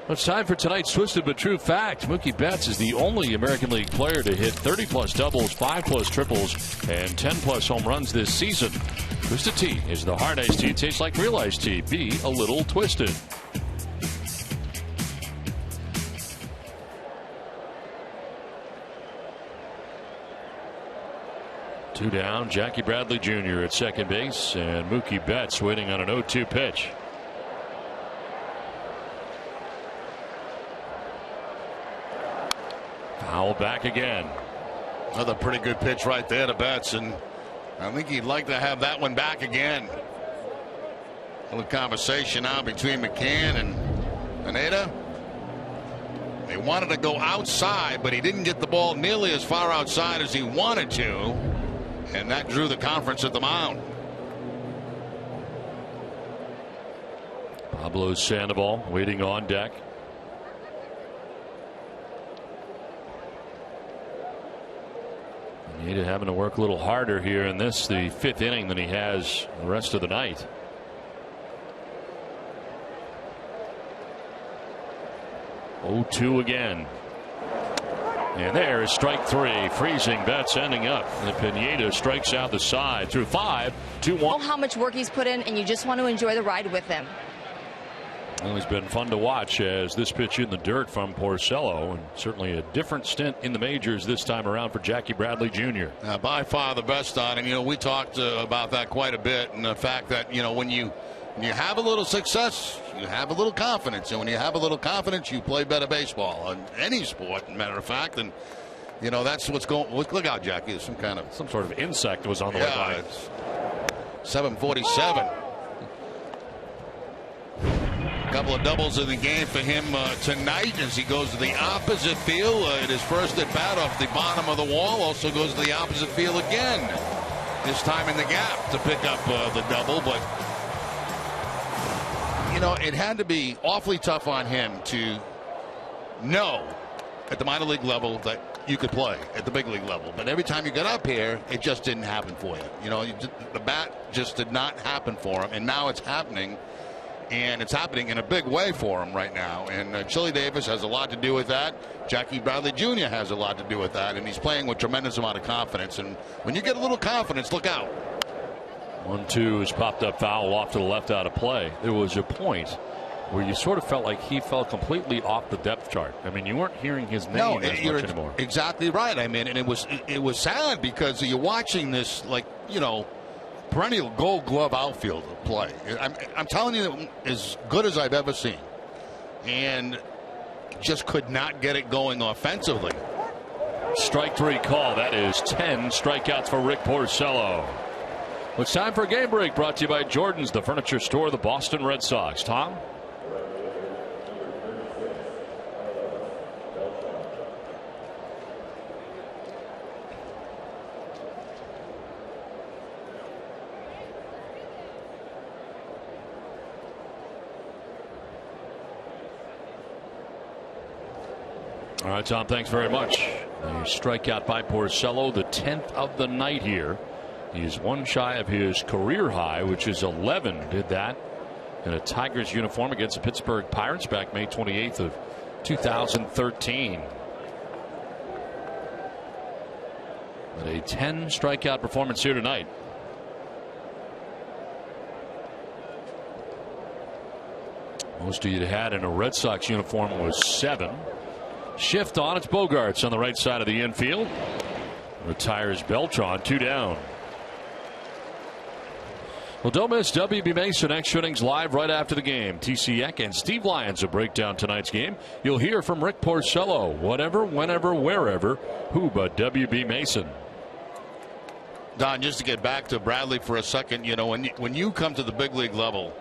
It's time for tonight's Twisted But True Fact. Mookie Betts is the only American League player to hit 30-plus doubles, 5-plus triples, and 10-plus home runs this season. Twisted Tea is the hard iced tea. It tastes like real iced tea. Be a little twisted. Two down, Jackie Bradley Jr. at second base, and Mookie Betts waiting on an 0-2 pitch. Foul back again. Another pretty good pitch right there to Betts, and I think he'd like to have that one back again. A little conversation now between McCann and Pineda. They wanted to go outside, but he didn't get the ball nearly as far outside as he wanted to. And that drew the conference at the mound. Pablo Sandoval waiting on deck. Pineda having to work a little harder here in this, the 5th inning, than he has the rest of the night. Oh, 2 again. And there is strike 3. Freezing Betts ending up. And Pineda strikes out the side through 5, 2-1. How much work he's put in, and you just want to enjoy the ride with him. Well, it's been fun to watch as this pitch in the dirt from Porcello, and certainly a different stint in the majors this time around for Jackie Bradley Jr. By far the best on him. You know, we talked about that quite a bit, and the fact that, you know, when you have a little success, you have a little confidence, and when you have a little confidence, you play better baseball in any sport, matter of fact. And you know, that's what's going. Look out, Jackie! There's some sort of insect was on the way by. It's 7:47. A couple of doubles in the game for him tonight as he goes to the opposite field at his first at bat off the bottom of the wall. Also goes to the opposite field again, this time in the gap to pick up the double, but. You know, it had to be awfully tough on him to know at the minor league level that you could play at the big league level. But every time you got up here, it just didn't happen for you. You know, the bat just did not happen for him. And now it's happening. And it's happening in a big way for him right now. And Chili Davis has a lot to do with that. Jackie Bradley Jr. has a lot to do with that. And he's playing with tremendous amount of confidence. And when you get a little confidence, look out. 1-2 is popped up foul off to the left out of play. There was a point where you sort of felt like he fell completely off the depth chart. I mean, you weren't hearing his name as much anymore. Exactly right. I mean, and it was sad because you're watching this, like, you know, perennial Gold Glove outfielder play. I'm telling you, as good as I've ever seen, and just could not get it going offensively. Strike 3 call. That is 10 strikeouts for Rick Porcello. It's time for a game break, brought to you by Jordan's, the furniture store of the Boston Red Sox. Tom? All right, Tom, thanks very much. A strikeout by Porcello, the 10th of the night here. He's one shy of his career high, which is 11. Did that in a Tigers uniform against the Pittsburgh Pirates back May 28th of 2013. But a 10 strikeout performance here tonight. Most of you had in a Red Sox uniform was 7. Shift on. It's Bogarts on the right side of the infield. Retires Beltran. 2 down. Well, don't miss WB Mason extra innings live right after the game. TC Eck and Steve Lyons will break down tonight's game. You'll hear from Rick Porcello. Whatever, whenever, wherever. Who but WB Mason? Don, just to get back to Bradley for a second, you know, when you come to the big league level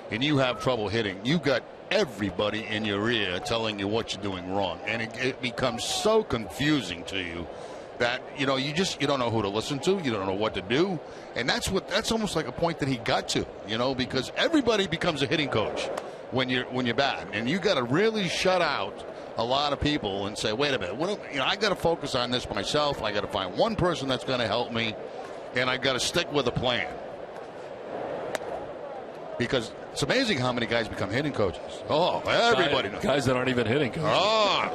and you have trouble hitting, you've got everybody in your ear telling you what you're doing wrong, and it becomes so confusing to you that you don't know who to listen to, you don't know what to do, and that's almost like a point that he got to, you know, because everybody becomes a hitting coach when you're bad, and you got to really shut out a lot of people and say, wait a minute, I got to focus on this myself. I got to find one person that's going to help me, and I got to stick with a plan. Because it's amazing how many guys become hitting coaches. Oh, everybody knows. Guys that aren't even hitting coaches. I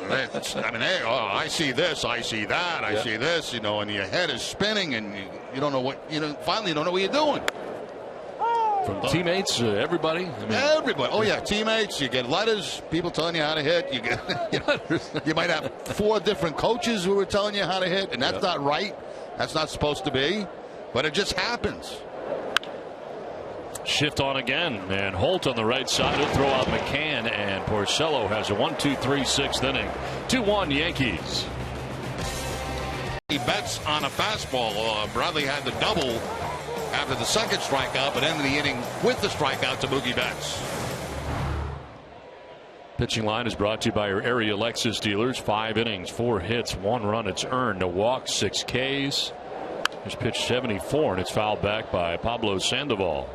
see this, I see that, I see this, you know, and your head is spinning, and you don't know what, finally you don't know what you're doing. From teammates, everybody. Everybody. Oh yeah, teammates. You get letters, people telling you how to hit. You get, you might have 4 different coaches who are telling you how to hit, and that's not right. That's not supposed to be, but it just happens. Shift on again, and Holt on the right side. He'll throw out McCann, and Porcello has a 1-2-3 6th inning. 2-1 Yankees. He bets on a fastball. Bradley had the double after the second strikeout, but ended the inning with the strikeout to Mookie Betts. Pitching line is brought to you by your area Lexus dealers. 5 innings, 4 hits, 1 run. It's earned, no walks, 6 Ks. There's pitch 74, and it's fouled back by Pablo Sandoval.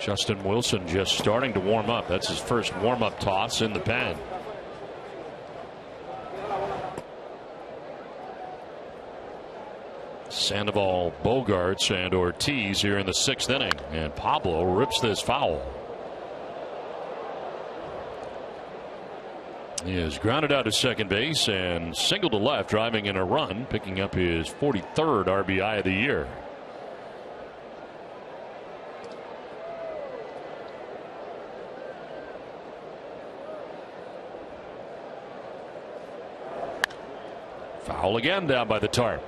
Justin Wilson just starting to warm up. That's his first warm-up toss in the pen. Sandoval, Bogarts, and Ortiz here in the 6th inning. And Pablo rips this foul. He is grounded out to second base and single to left, driving in a run, picking up his 43rd RBI of the year. Foul again down by the tarp.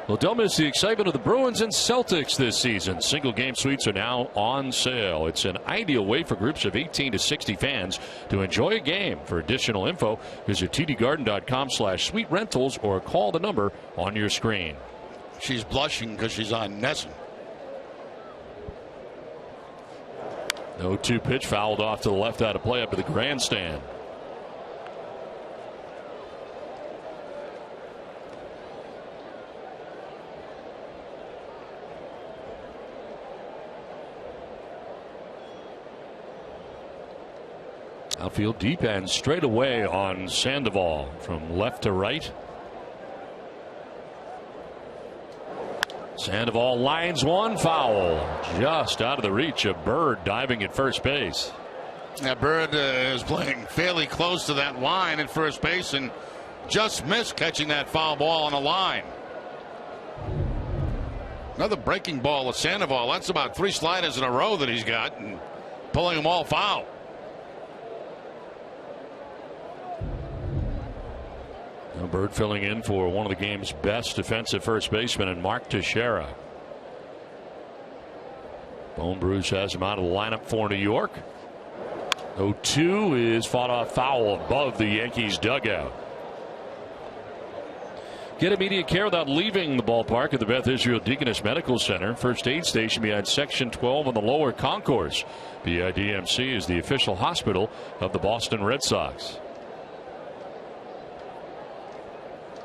Well, don't miss the excitement of the Bruins and Celtics this season. Single game suites are now on sale. It's an ideal way for groups of 18 to 60 fans to enjoy a game. For additional info, visit tdgarden.com/suite rentals or call the number on your screen. She's blushing because she's on NESN. 0-2 pitch fouled off to the left out of play up to the grandstand. Outfield deep and straight away on Sandoval from left to right. Sandoval lines one, foul. Just out of the reach of Bird diving at first base. Now Bird is playing fairly close to that line at first base and just missed catching that foul ball on the line. Another breaking ball of Sandoval. That's about 3 sliders in a row that he's got, and pulling them all foul. Now Bird filling in for one of the game's best defensive first basemen in Mark Teixeira. Bone Bruce has him out of the lineup for New York. 0-2 is fought off foul above the Yankees dugout. Get immediate care without leaving the ballpark at the Beth Israel Deaconess Medical Center. First aid station behind Section 12 on the lower concourse. BIDMC is the official hospital of the Boston Red Sox.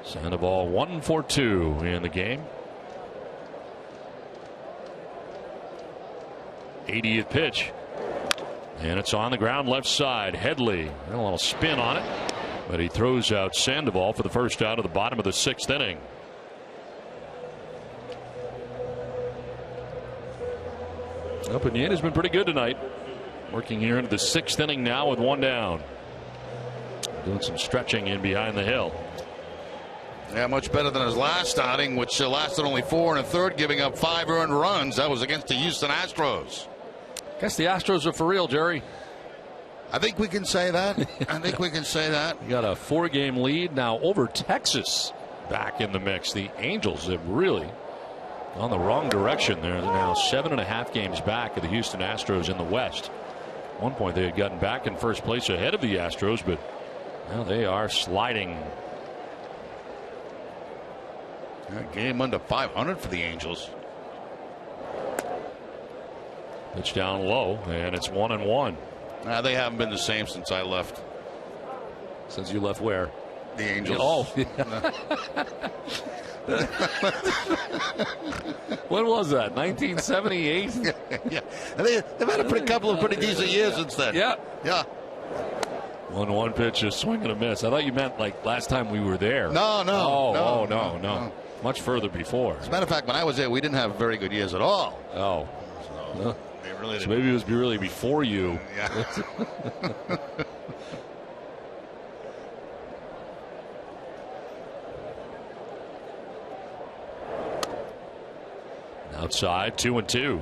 Sandoval 1 for 2 in the game. 80th pitch. And it's on the ground left side. Headley, a little spin on it. But he throws out Sandoval for the first out of the bottom of the 6th inning. Pineda's been pretty good tonight. Working here into the 6th inning now with 1 down. Doing some stretching in behind the hill. Yeah, much better than his last outing, which lasted only 4 1/3, giving up 5 earned runs. That was against the Houston Astros. Guess the Astros are for real, Jerry. I think we can say that. I think we can say that. You got a 4-game lead now over Texas back in the mix. The Angels have really gone the wrong direction. They're now 7.5 games back of the Houston Astros in the West. At one point they had gotten back in first place ahead of the Astros, but now they are sliding. A game under 500 for the Angels. Pitch down low, and it's 1-1. They haven't been the same since I left. Since you left where? The Angels. Oh. When was that? 1978? Yeah. They've had a couple of pretty decent years since then. Yeah. Yeah. 1-1 pitch, a swing and a miss. I thought you meant like last time we were there. No. No. Much further before. As a matter of fact, when I was there, we didn't have very good years at all. Oh. So, really so maybe it was really before you. Yeah. Outside, 2-2.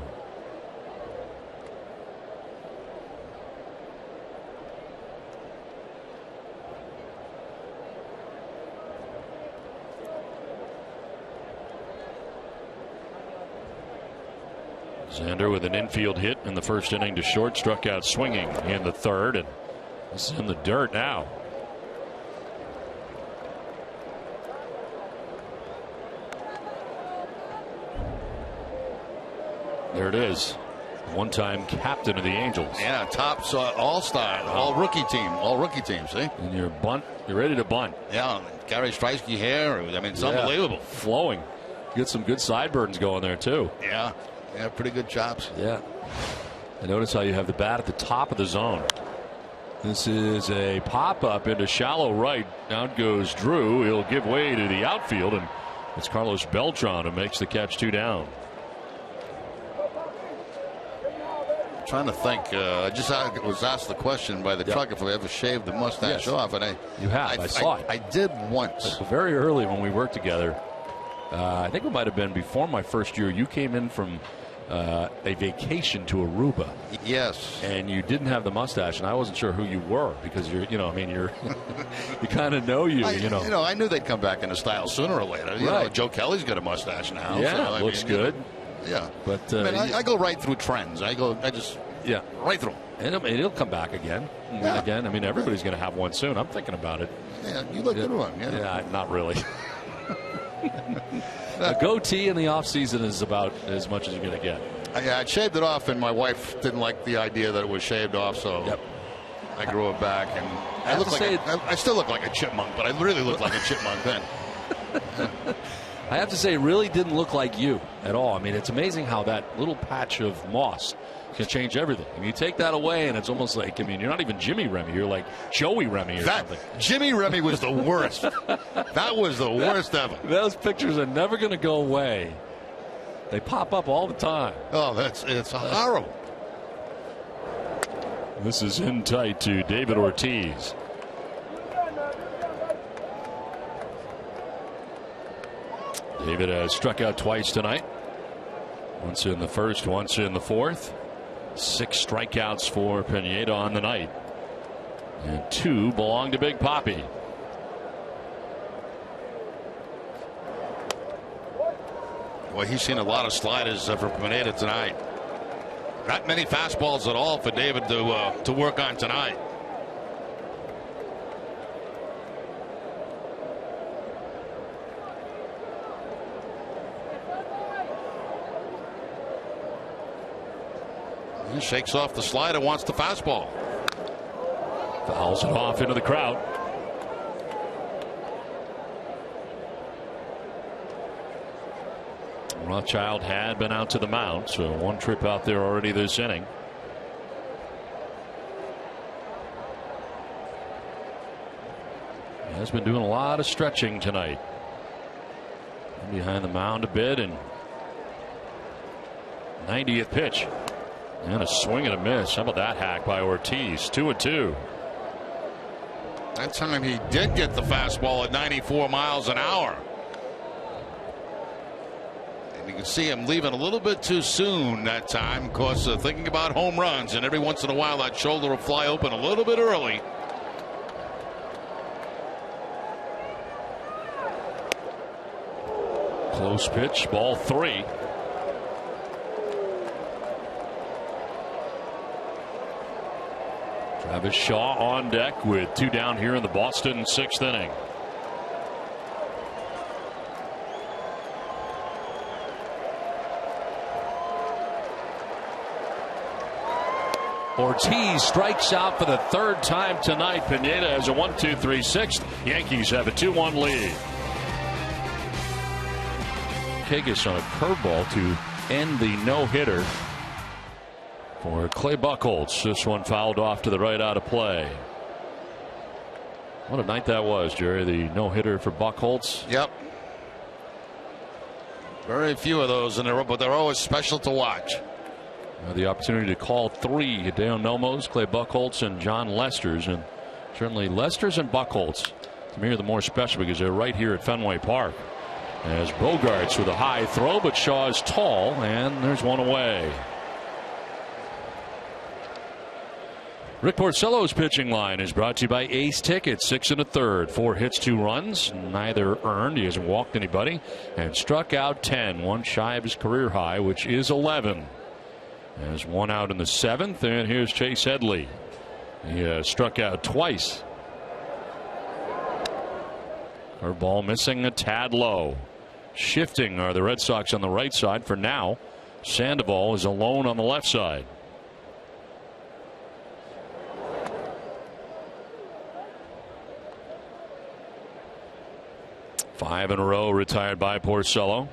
Xander with an infield hit in the first inning to short, struck out swinging in the 3rd, and this is in the dirt now. There it is. One-time captain of the Angels. Yeah, top all-star, all-rookie team, see? And you're ready to bunt. Yeah, Gary Streisky hair, I mean, it's unbelievable. Flowing. Get some good sideburns going there, too. Yeah, pretty good chops. Yeah. And notice how you have the bat at the top of the zone. This is a pop-up into shallow right. Out goes Drew. He'll give way to the outfield, and it's Carlos Beltran who makes the catch, 2 down. Trying to think. I just was asked the question by the truck if I ever shaved the mustache off, and you have. I saw it. I did once. Very early when we worked together. I think it might have been before my first year. You came in from a vacation to Aruba. Yes. And you didn't have the mustache, and I wasn't sure who you were because you're you kind of know you. I knew they'd come back into style sooner or later. You know, Joe Kelly's got a mustache now. Yeah, so, looks good. Yeah, but I go right through trends. I just right through. And it'll come back again. Yeah. Again, I mean, everybody's going to have one soon. I'm thinking about it. Yeah, you look good one. Yeah, not really. A goatee in the off season is about as much as you're going to get. I shaved it off, and my wife didn't like the idea that it was shaved off, so I grew it back, and I still look like a chipmunk, but I really look like a chipmunk then. I have to say, it really didn't look like you at all. I mean, it's amazing how that little patch of moss can change everything. I mean, you take that away, and it's almost like, you're not even Jimmy Remy. You're like Joey Remy or something. Jimmy Remy was the worst. That was the worst ever. Those pictures are never going to go away. They pop up all the time. Oh, it's horrible. This is in tight to David Ortiz. David has struck out twice tonight. Once in the first, once in the fourth. 6 strikeouts for Pineda on the night. And 2 belong to Big Papi. Well, he's seen a lot of sliders from Pineda tonight. Not many fastballs at all for David to work on tonight. He shakes off the slider, wants the fastball. Fouls it off into the crowd. Rothschild had been out to the mound, so 1 trip out there already this inning. He has been doing a lot of stretching tonight. Behind the mound a bit, and 90th pitch. And a swing and a miss. How about that hack by Ortiz? 2-2. That time he did get the fastball at 94 miles an hour. And you can see him leaving a little bit too soon that time, of course, thinking about home runs, and every once in a while that shoulder will fly open a little bit early. Close pitch, ball 3. Travis Shaw on deck with 2 down here in the Boston 6th inning. Ortiz strikes out for the 3rd time tonight. Pineda has a 1-2-3 6th. Yankees have a 2-1 lead. Kagas on a curveball to end the no-hitter for Clay Buchholz. This one fouled off to the right, out of play. What a night that was, Jerry. The no-hitter for Buchholz. Yep. Very few of those in a row, but they're always special to watch. The opportunity to call 3 Hideo Nomos, Clay Buchholz, and John Lesters. And certainly Lesters and Buchholz, to me, are the more special because they're right here at Fenway Park. As Bogarts with a high throw, but Shaw is tall, and there's one away. Rick Porcello's pitching line is brought to you by Ace Tickets. 6 1/3, 4 hits, 2 runs, neither earned. He hasn't walked anybody and struck out 10, 1 shy of his career high, which is 11. There's 1 out in the 7th, and here's Chase Headley. He struck out twice. Curveball missing, a tad low. Shifting are the Red Sox on the right side for now. Sandoval is alone on the left side. Five in a row retired by Porcello.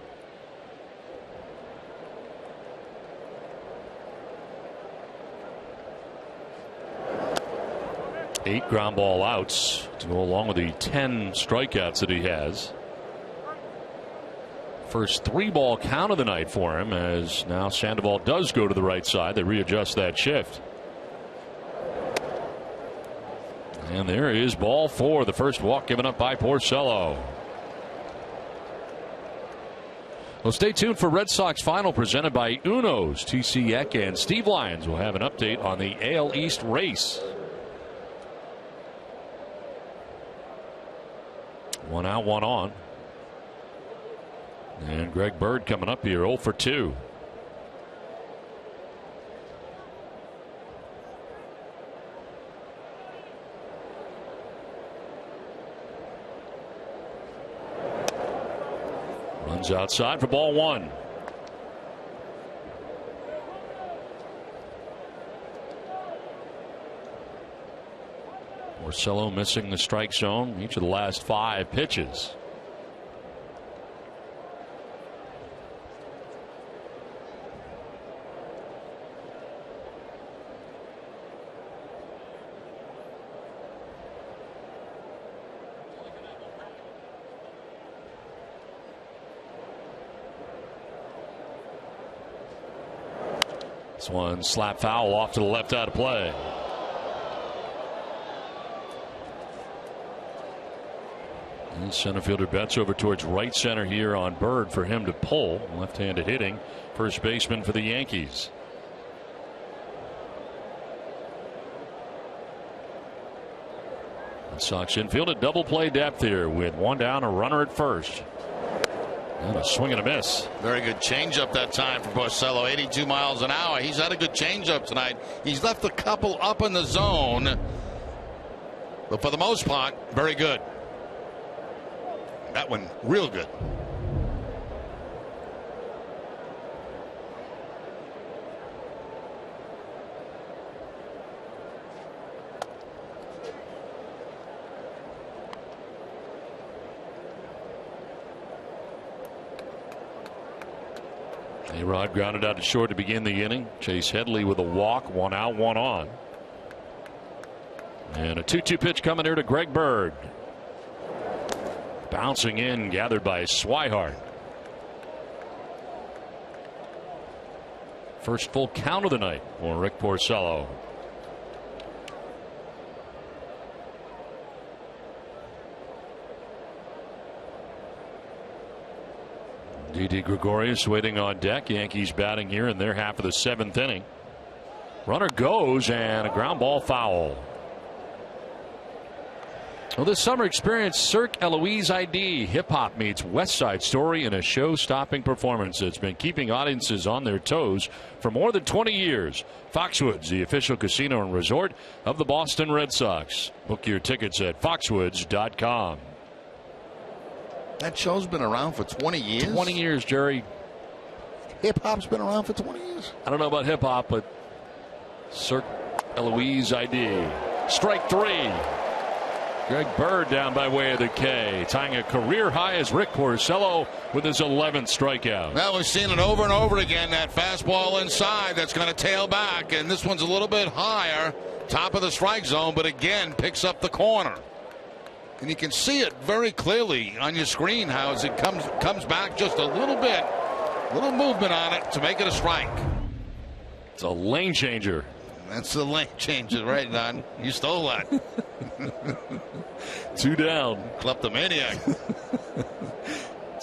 Eight ground ball outs to go along with the 10 strikeouts that he has. First 3-ball count of the night for him, as now Sandoval does go to the right side. They readjust that shift. And there is ball 4, the first walk given up by Porcello. Well, stay tuned for Red Sox Final presented by Uno's. TC Eck and Steve Lyons will have an update on the AL East race. 1 out, 1 on. And Greg Bird coming up here, 0 for 2. Runs outside for ball 1. Porcello missing the strike zone each of the last 5 pitches. This one slap foul off to the left out of play. And center fielder Betts over towards right center here on Bird for him to pull. Left-handed hitting first baseman for the Yankees. Red Sox infield at double play depth here with one down, a runner at first. And a swing and a miss. Very good changeup that time for Porcello. 82 miles an hour. He's had a good changeup tonight. He's left a couple up in the zone, but for the most part, very good. That one real good. A-Rod grounded out to short to begin the inning. Chase Headley with a walk, one out, one on. And a 2-2 pitch coming here to Greg Bird. Bouncing in, gathered by Swihart. First full count of the night for Rick Porcello. Didi Gregorius waiting on deck. Yankees batting here in their half of the seventh inning. Runner goes and a ground ball foul. Well, this summer experience Cirque Eloise ID. Hip hop meets West Side Story in a show-stopping performance that's been keeping audiences on their toes for more than 20 years. Foxwoods, the official casino and resort of the Boston Red Sox. Book your tickets at foxwoods.com. That show's been around for 20 years? 20 years, Jerry. Hip-hop's been around for 20 years? I don't know about hip-hop, but Cirque Eloise ID. Strike three. Greg Bird down by way of the K, tying a career high as Rick Porcello with his 11th strikeout. Well, we've seen it over and over again, that fastball inside that's going to tail back, and this one's a little bit higher, top of the strike zone, but again picks up the corner. And you can see it very clearly on your screen how as it comes back just a little bit, little movement on it to make it a strike. It's a lane changer. That's the lane changer, right, Don? You stole that. Two down. Kleptomaniac.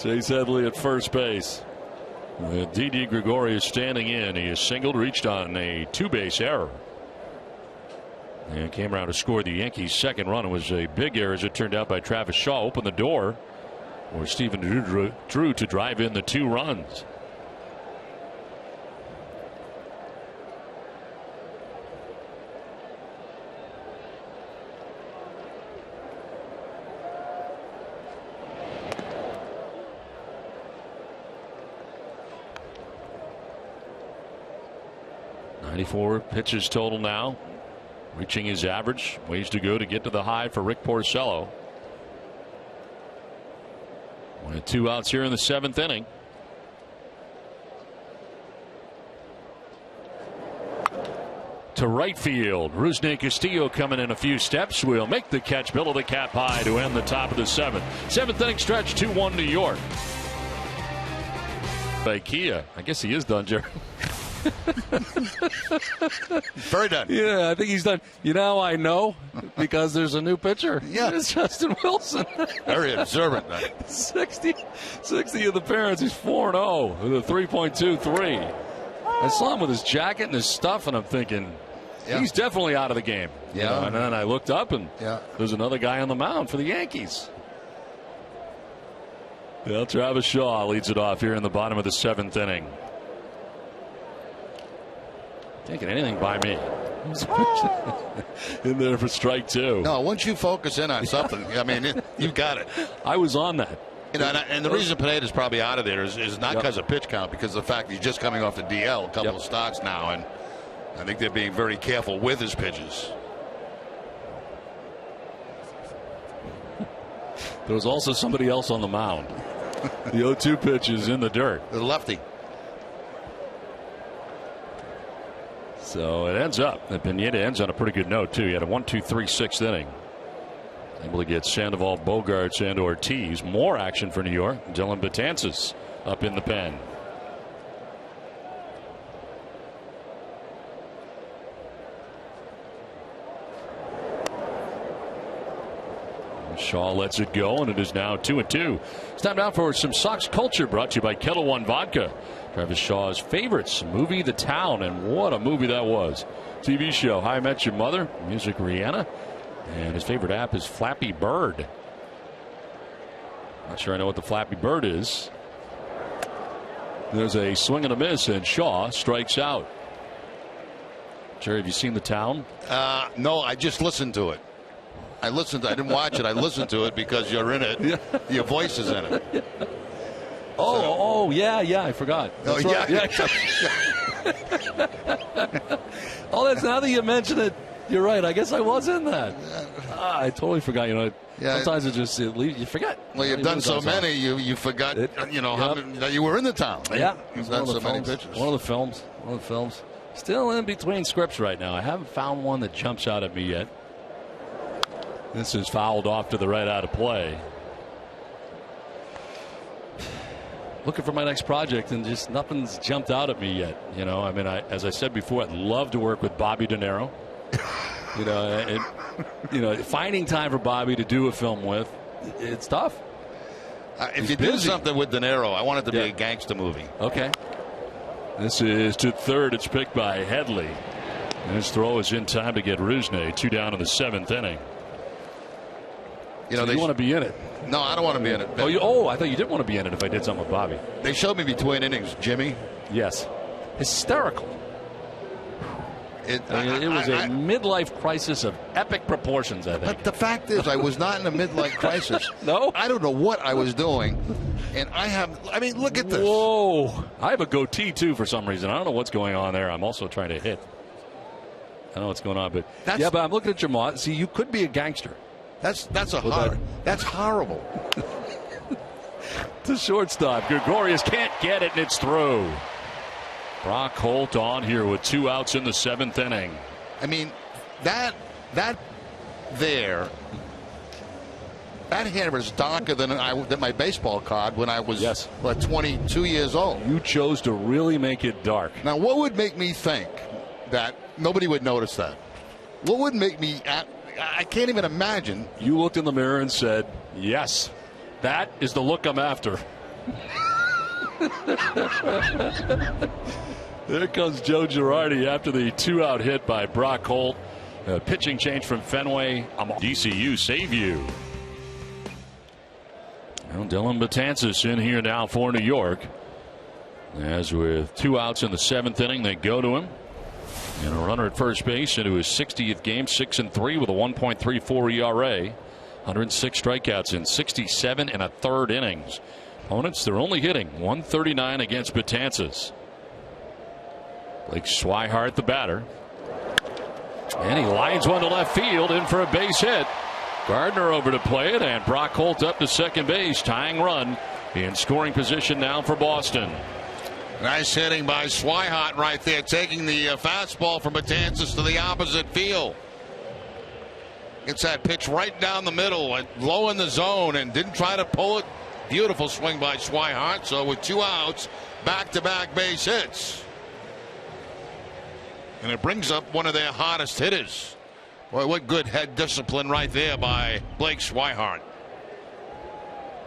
Chase Headley at first base. With Didi Gregorius standing in. He is singled, reached on a two-base error. And came around to score the Yankees' second run. It was a big error, as it turned out, by Travis Shaw. Opened the door for Stephen Drew to drive in the two runs. .94 pitches total now. Reaching his average. Ways to go to get to the high for Rick Porcello. With two outs here in the seventh inning. To right field. Rusney Castillo coming in a few steps. Will make the catch, middle of the cap high to end the top of the seventh. Seventh inning stretch, 2-1 New York. By Kia. I guess he is done, Jerry. Very done. Yeah, I think he's done. You know, I know because there's a new pitcher. Yeah, it's Justin Wilson. Very observant. 60 of the parents. He's 4-0 with a 3.23. I saw him with his jacket and his stuff, and I'm thinking, he's definitely out of the game. Yeah. You know, and then I looked up, and there's another guy on the mound for the Yankees. Well, Travis Shaw leads it off here in the bottom of the seventh inning. Can't get anything by me. In there for strike two. No, once you focus in on something, I mean, you've got it. I was on that. You know, and the reason Pineda's probably out of there is not because of pitch count, because of the fact he's just coming off the DL, a couple of starts now, and I think they're being very careful with his pitches. There was also somebody else on the mound. The 0-2 pitch is in the dirt. The lefty. So it ends up that Pineda ends on a pretty good note, too. He had a 1-2-3 6th inning. Able to get Sandoval, Bogarts, and Ortiz. More action for New York. Dylan Betances up in the pen. Shaw lets it go, and it is now 2-2. It's time now for some Sox culture, brought to you by Kettle One Vodka. Travis Shaw's favorites movie, The Town, and what a movie that was. TV show, How I Met Your Mother, music, Rihanna, and his favorite app is Flappy Bird. Not sure I know what the Flappy Bird is. There's a swing and a miss, and Shaw strikes out. Jerry, have you seen The Town? No, I just listened to it. I didn't watch it. I listened to it because you're in it. Yeah. Your voice is in it. Yeah. Oh, yeah, I forgot. That's right. Oh, that's now that you mention it. You're right. I guess I was in that. I totally forgot. Sometimes you forget. Well, you've done so many, you forgot. That you were in The Town. Yeah, you've done so many pictures. One of the films. Still in between scripts right now. I haven't found one that jumps out at me yet. This is fouled off to the right, out of play. Looking for my next project, and just nothing's jumped out at me yet. As I said before, I'd love to work with Bobby De Niro. Finding time for Bobby to do a film with, it's tough. If you do something with De Niro, I want it to be a gangster movie. Okay. This is to third. It's picked by Headley. And his throw is in time to get Rusney. 2 down in the 7th inning. You want to be in it. No, I don't want to be in it. I thought you didn't want to be in it if I did something with Bobby. They showed me between innings, Jimmy. Yes. Hysterical. It was a midlife crisis of epic proportions, I think. But the fact is, I was not in a midlife crisis. No? I don't know what I was doing. And look at this. Whoa. I have a goatee, too, for some reason. I don't know what's going on there. I'm also trying to hit. I don't know what's going on. But but I'm looking at your mom. See, you could be a gangster. That's horrible. To shortstop. Gregorius can't get it, and it's through. Brock Holt on here with 2 outs in the 7th inning. That hair is darker than my baseball card when I was 22 years old. You chose to really make it dark. Now, what would make me think that nobody would notice that? What would make me? I can't even imagine. You looked in the mirror and said, "Yes, that is the look I'm after." There comes Joe Girardi after the 2-out hit by Brock Holt. Pitching change from Fenway. DCU save you. Well, Dylan Betances in here now for New York. As with 2 outs in the 7th inning, they go to him. And a runner at first base into his 60th game, 6-3 with a 1.34 ERA. 106 strikeouts in 67 and a third innings. Opponents, they're only hitting 139 against Betances. Blake Swihart, the batter. And he lines one to left field, in for a base hit. Gardner over to play it, and Brock Holt up to second base. Tying run in scoring position now for Boston. Nice hitting by Swihart right there, taking the fastball from Betances to the opposite field. Gets that pitch right down the middle, and low in the zone, and didn't try to pull it. Beautiful swing by Swihart. So with 2 outs, back-to-back base hits. And it brings up one of their hottest hitters. Boy, what good head discipline right there by Blake Swihart.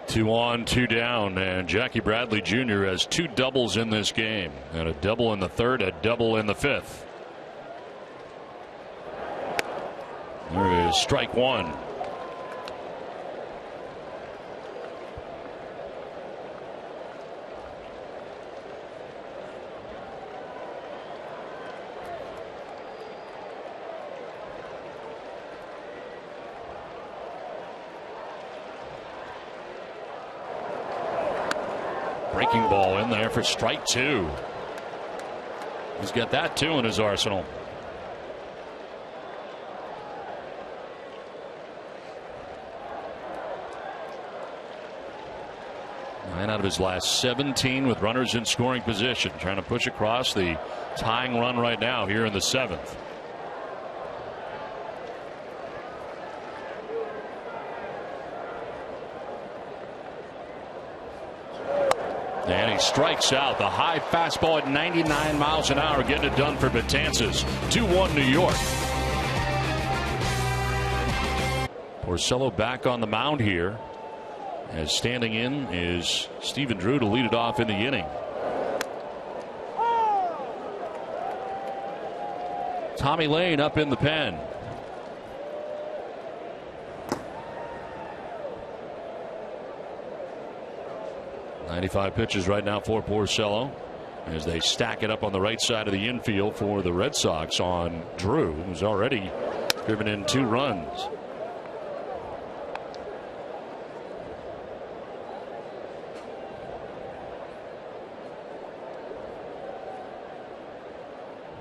2 on, 2 down, and Jackie Bradley Jr. has 2 doubles in this game, and a double in the 3rd, a double in the 5th. There is strike 1. Breaking ball in there for strike 2. He's got that too in his arsenal. Nine out of his last 17 with runners in scoring position. Trying to push across the tying run right now here in the 7th. And he strikes out. The high fastball at 99 miles an hour, getting it done for Betances. 2-1 New York. Porcello back on the mound here, as standing in is Stephen Drew to lead it off in the inning. Tommy Lane up in the pen. .95 pitches right now for Porcello as they stack it up on the right side of the infield for the Red Sox on Drew, who's already driven in 2 runs.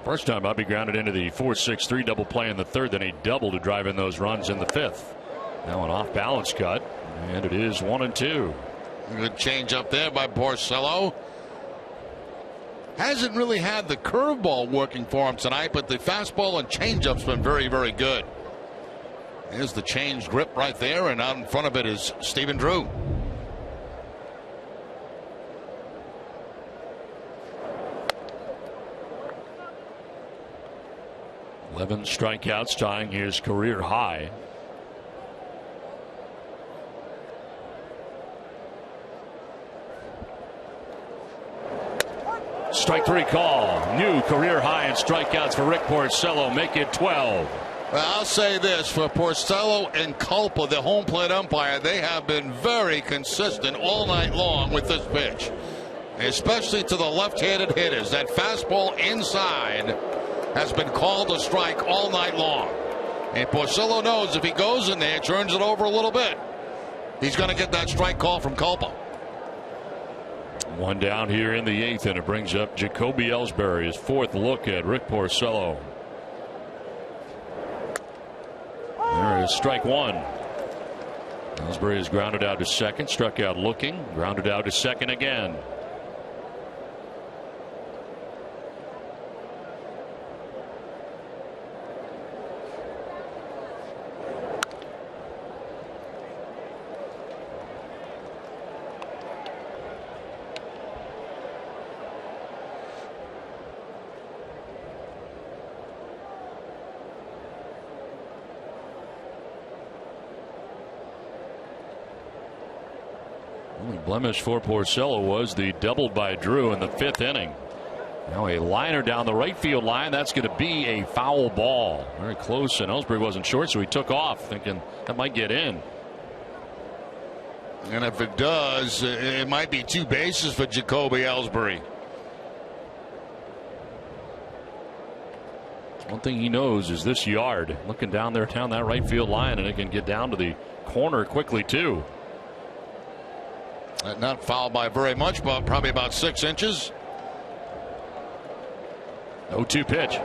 First time up, he grounded into the 4-6-3 double play in the 3rd. Then he doubled to drive in those runs in the 5th. Now an off balance cut, and it is 1-2. Good change up there by Porcello. Hasn't really had the curveball working for him tonight, but the fastball and changeup's been very, very good. Here's the changed grip right there, and out in front of it is Stephen Drew. Eleven strikeouts, tying his career high. Strike 3 call. New career high in strikeouts for Rick Porcello. Make it 12. Well, I'll say this for Porcello and Culpa, the home plate umpire, they have been very consistent all night long with this pitch, especially to the left-handed hitters. That fastball inside has been called a strike all night long. And Porcello knows if he goes in there, turns it over a little bit, he's going to get that strike call from Culpa. One down here in the 8th, and it brings up Jacoby Ellsbury, his 4th look at Rick Porcello. There is strike 1. Ellsbury is grounded out to second, struck out looking, grounded out to second again. Blemish for Porcello was the double by Drew in the 5th inning. Now a liner down the right field line. That's going to be a foul ball. Very close, and Ellsbury wasn't short, so he took off thinking that might get in. And if it does, it might be 2 bases for Jacoby Ellsbury. One thing he knows is this yard. Looking down there, down that right field line, and it can get down to the corner quickly, too. Not fouled by very much, but probably about 6 inches. 0-2 pitch.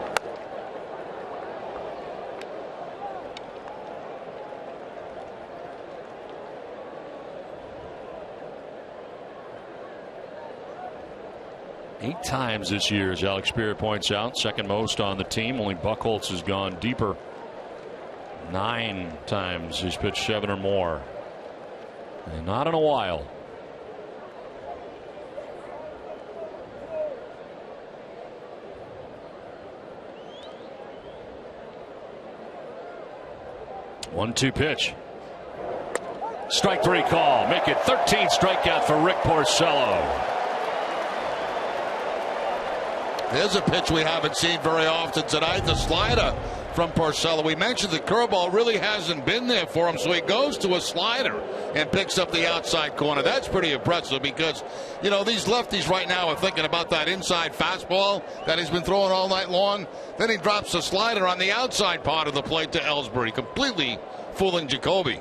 Eight times this year, as Alex Spear points out, second most on the team. Only Buchholz has gone deeper. 9 times he's pitched 7 or more. And not in a while. One-two pitch. Strike 3 call. Make it 13 strikeout for Rick Porcello. There's a pitch we haven't seen very often tonight. The slider from Porcello. We mentioned the curveball really hasn't been there for him, so he goes to a slider and picks up the outside corner. That's pretty impressive because, you know, these lefties right now are thinking about that inside fastball that he's been throwing all night long. Then he drops a slider on the outside part of the plate to Ellsbury, completely fooling Jacoby.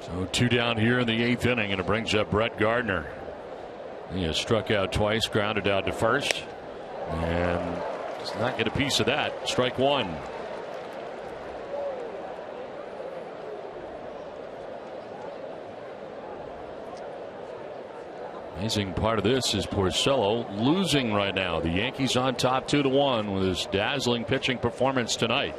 So 2 down here in the 8th inning, and it brings up Brett Gardner. He has struck out twice, grounded out to first, and does not get a piece of that. Strike 1. Amazing part of this is Porcello losing right now. The Yankees on top 2-1 with his dazzling pitching performance tonight.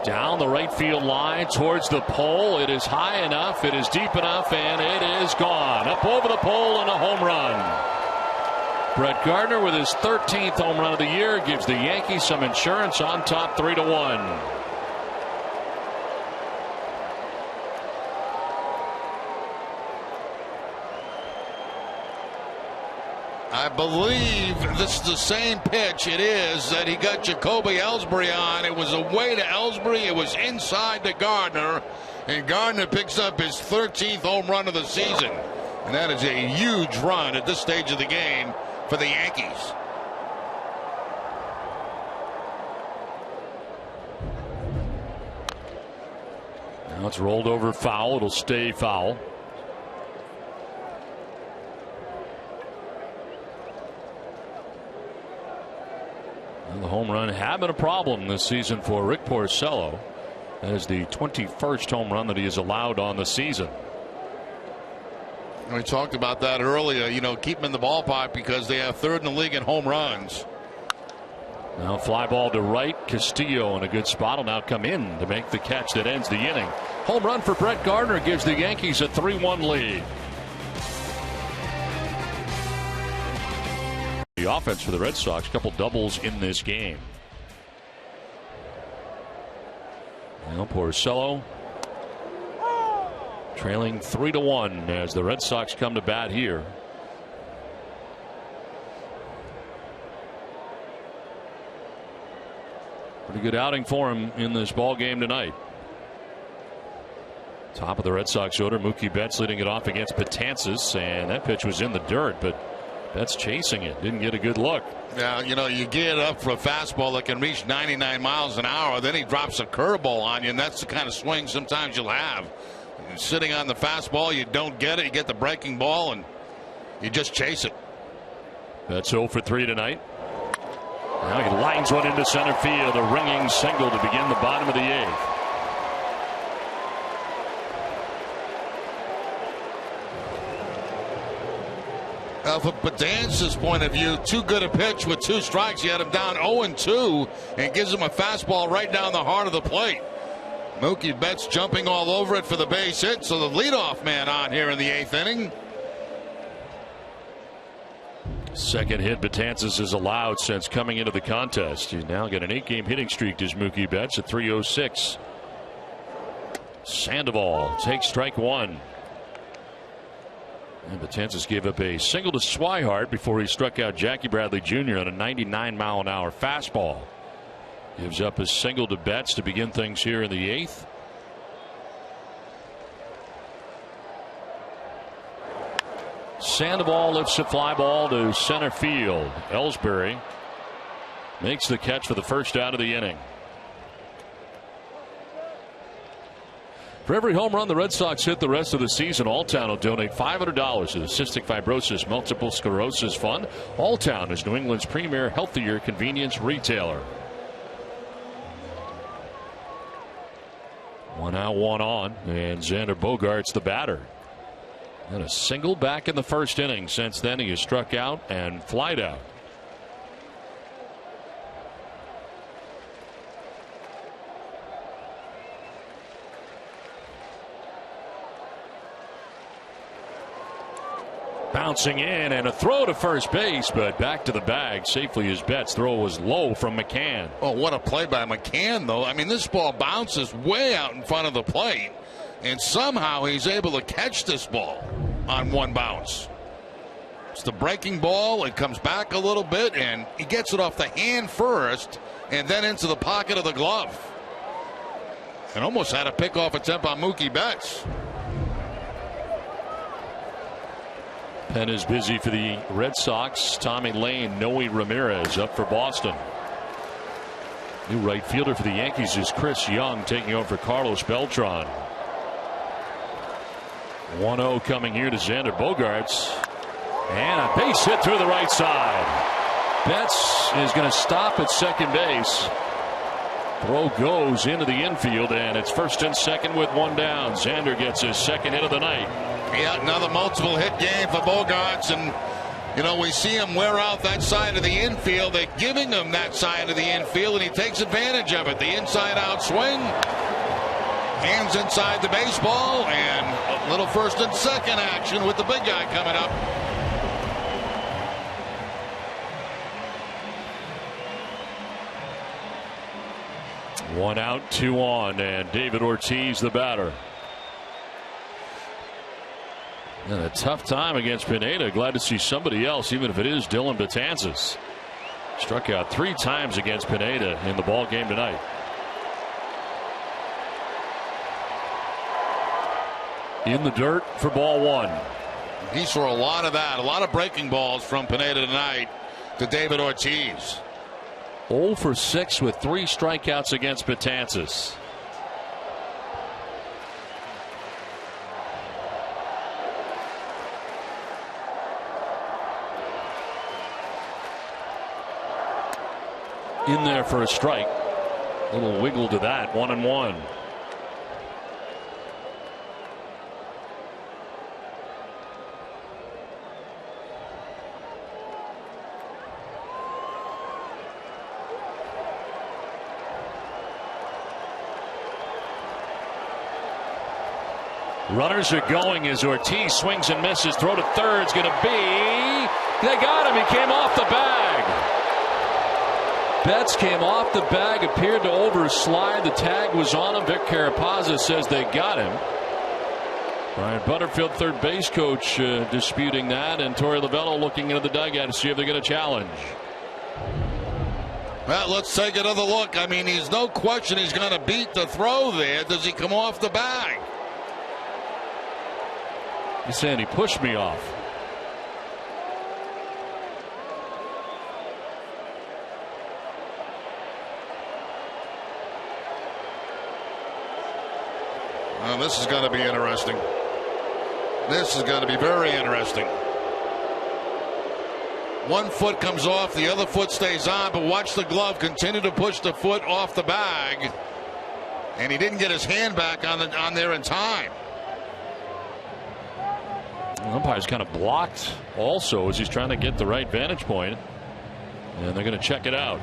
Down the right field line towards the pole. It is high enough, it is deep enough, and it is gone. Up over the pole and a home run. Brett Gardner with his 13th home run of the year gives the Yankees some insurance on top 3-1. believe this is the same pitch it is that he got Jacoby Ellsbury on. It was away to Ellsbury. It was inside to Gardner. And Gardner picks up his 13th home run of the season. And that is a huge run at this stage of the game for the Yankees. Now it's rolled over foul. It'll stay foul. And the home run had been a problem this season for Rick Porcello. That is the 21st home run that he has allowed on the season. We talked about that earlier. You know, keep them in the ballpark because they have third in the league in home runs. Now fly ball to right. Castillo in a good spot will now come in to make the catch that ends the inning. Home run for Brett Gardner gives the Yankees a 3-1 lead. The offense for the Red Sox, a couple doubles in this game. Now Porcello trailing 3-1 as the Red Sox come to bat here. Pretty good outing for him in this ball game tonight. Top of the Red Sox order, Mookie Betts leading it off against Betances, and that pitch was in the dirt, but Betts chasing it, didn't get a good look. Yeah, you know, you get up for a fastball that can reach 99 miles an hour, then he drops a curveball on you, and that's the kind of swing sometimes you'll have. You're sitting on the fastball, you don't get it, you get the breaking ball, and you just chase it. That's 0 for 3 tonight. Now he lines one into center field, a ringing single to begin the bottom of the 8th. From Betances' point of view, too good a pitch with 2 strikes. You had him down 0-2 and gives him a fastball right down the heart of the plate. Mookie Betts jumping all over it for the base hit, so the leadoff man on here in the 8th inning. Second hit Betances is allowed since coming into the contest. You now get an 8-game hitting streak as Mookie Betts at .306. Sandoval takes strike 1. And Betances gave up a single to Swihart before he struck out Jackie Bradley Jr. on a 99-mile-an-hour fastball. Gives up a single to Betts to begin things here in the 8th. Sandoval lifts a fly ball to center field. Ellsbury makes the catch for the first out of the inning. For every home run the Red Sox hit the rest of the season, Alltown will donate $500 to the Cystic Fibrosis Multiple Sclerosis Fund. Alltown is New England's premier healthier convenience retailer. 1 out, 1 on, and Xander Bogaerts the batter. And a single back in the first inning. Since then he has struck out and flied out. Bouncing in and a throw to first base, but back to the bag safely as Betts' throw was low from McCann. Oh, what a play by McCann, though. I mean, this ball bounces way out in front of the plate, and somehow he's able to catch this ball on one bounce. It's the breaking ball. It comes back a little bit, and he gets it off the hand first and then into the pocket of the glove. And almost had a pickoff attempt on Mookie Betts. Pen is busy for the Red Sox. Tommy Lane, Noe Ramirez up for Boston. New right fielder for the Yankees is Chris Young, taking over for Carlos Beltran. 1-0 coming here to Xander Bogaerts. And a base hit through the right side. Betts is going to stop at second base. Throw goes into the infield, and it's first and second with 1 down. Xander gets his second hit of the night. Yeah, another multiple hit game for Bogaerts, and you know, we see him wear out that side of the infield. They're giving him that side of the infield, and he takes advantage of it. The inside out swing, hands inside the baseball, and a little first and second action with the big guy coming up. One out, 2 on, and David Ortiz the batter. And a tough time against Pineda. Glad to see somebody else, even if it is Dylan Betances. Struck out 3 times against Pineda in the ball game tonight. In the dirt for ball 1. He saw a lot of that, a lot of breaking balls from Pineda tonight to David Ortiz. 0 for 6 with 3 strikeouts against Betances. In there for a strike. Little wiggle to that. 1-1. Runners are going as Ortiz swings and misses. Throw to third's going to be. They got him. He came off the bag. Betts came off the bag, appeared to overslide. The tag was on him. Vic Carapazza says they got him. Brian Butterfield, third base coach, disputing that, and Torey Lovullo looking into the dugout to see if they're going to challenge. Well, let's take another look. I mean, there's no question he's going to beat the throw there. Does he come off the bag? He's saying he pushed me off. Well, this is going to be interesting. This is going to be very interesting. One foot comes off, the other foot stays on, but watch the glove continue to push the foot off the bag. And he didn't get his hand back on there in time. The umpire's kind of blocked also as he's trying to get the right vantage point. And they're going to check it out.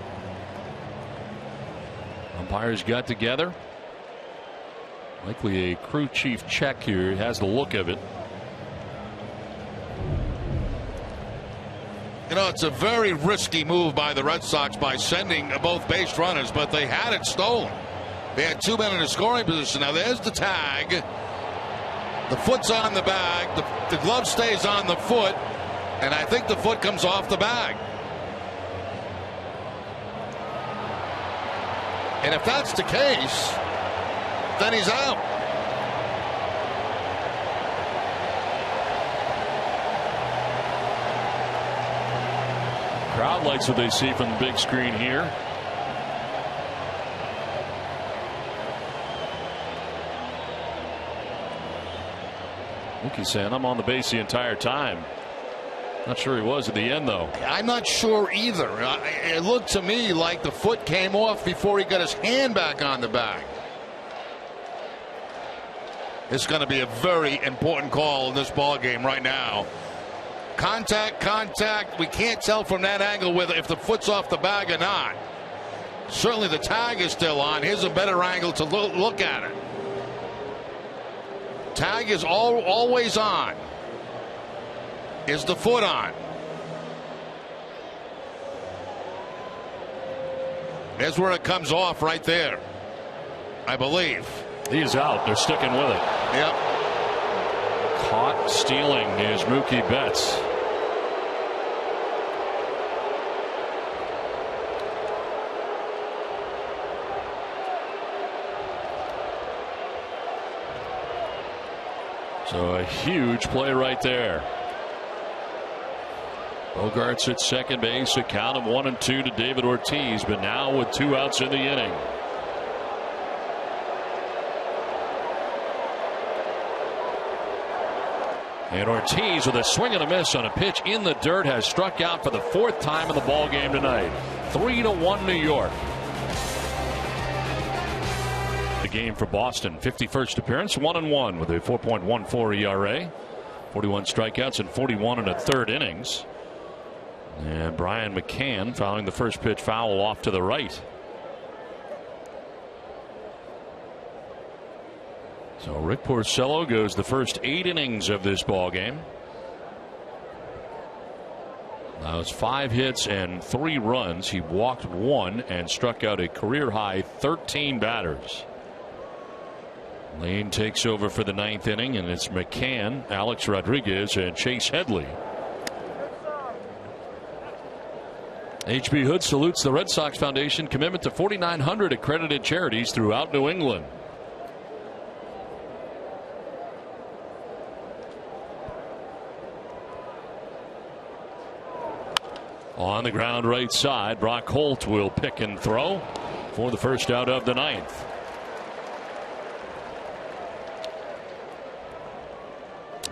Umpires got together. Likely a crew chief check here. Has the look of it. You know, it's a very risky move by the Red Sox by sending both base runners, but they had it stolen. They had 2 men in a scoring position. Now there's the tag. The foot's on the bag. The glove stays on the foot, and I think the foot comes off the bag. And if that's the case, then he's out. Crowd likes what they see from the big screen here. Mookie's saying I'm on the base the entire time. Not sure he was at the end, though. I'm not sure either. It looked to me like the foot came off before he got his hand back on the bag. It's going to be a very important call in this ball game right now. Contact, contact. We can't tell from that angle whether if the foot's off the bag or not. Certainly the tag is still on. Here's a better angle to look at it. Tag is always on. Is the foot on? There's where it comes off right there, I believe. He's out. They're sticking with it. Yep. Caught stealing is Mookie Betts. So a huge play right there. Bogarts at second base. A count of 1-2 to David Ortiz, but now with 2 outs in the inning. And Ortiz with a swing and a miss on a pitch in the dirt has struck out for the 4th time in the ball game tonight. 3-1 New York. The game for Boston. 51st appearance, 1-1 with a 4.14 ERA. 41 strikeouts and 41 1/3 innings. And Brian McCann fouling the first pitch foul off to the right. So Rick Porcello goes the first 8 innings of this ball game. That was 5 hits and 3 runs. He walked 1 and struck out a career high 13 batters. Lane takes over for the ninth inning, and it's McCann, Alex Rodriguez, and Chase Headley. H.B. Hood salutes the Red Sox Foundation commitment to 4,900 accredited charities throughout New England. On the ground right side, Brock Holt will pick and throw for the first out of the ninth.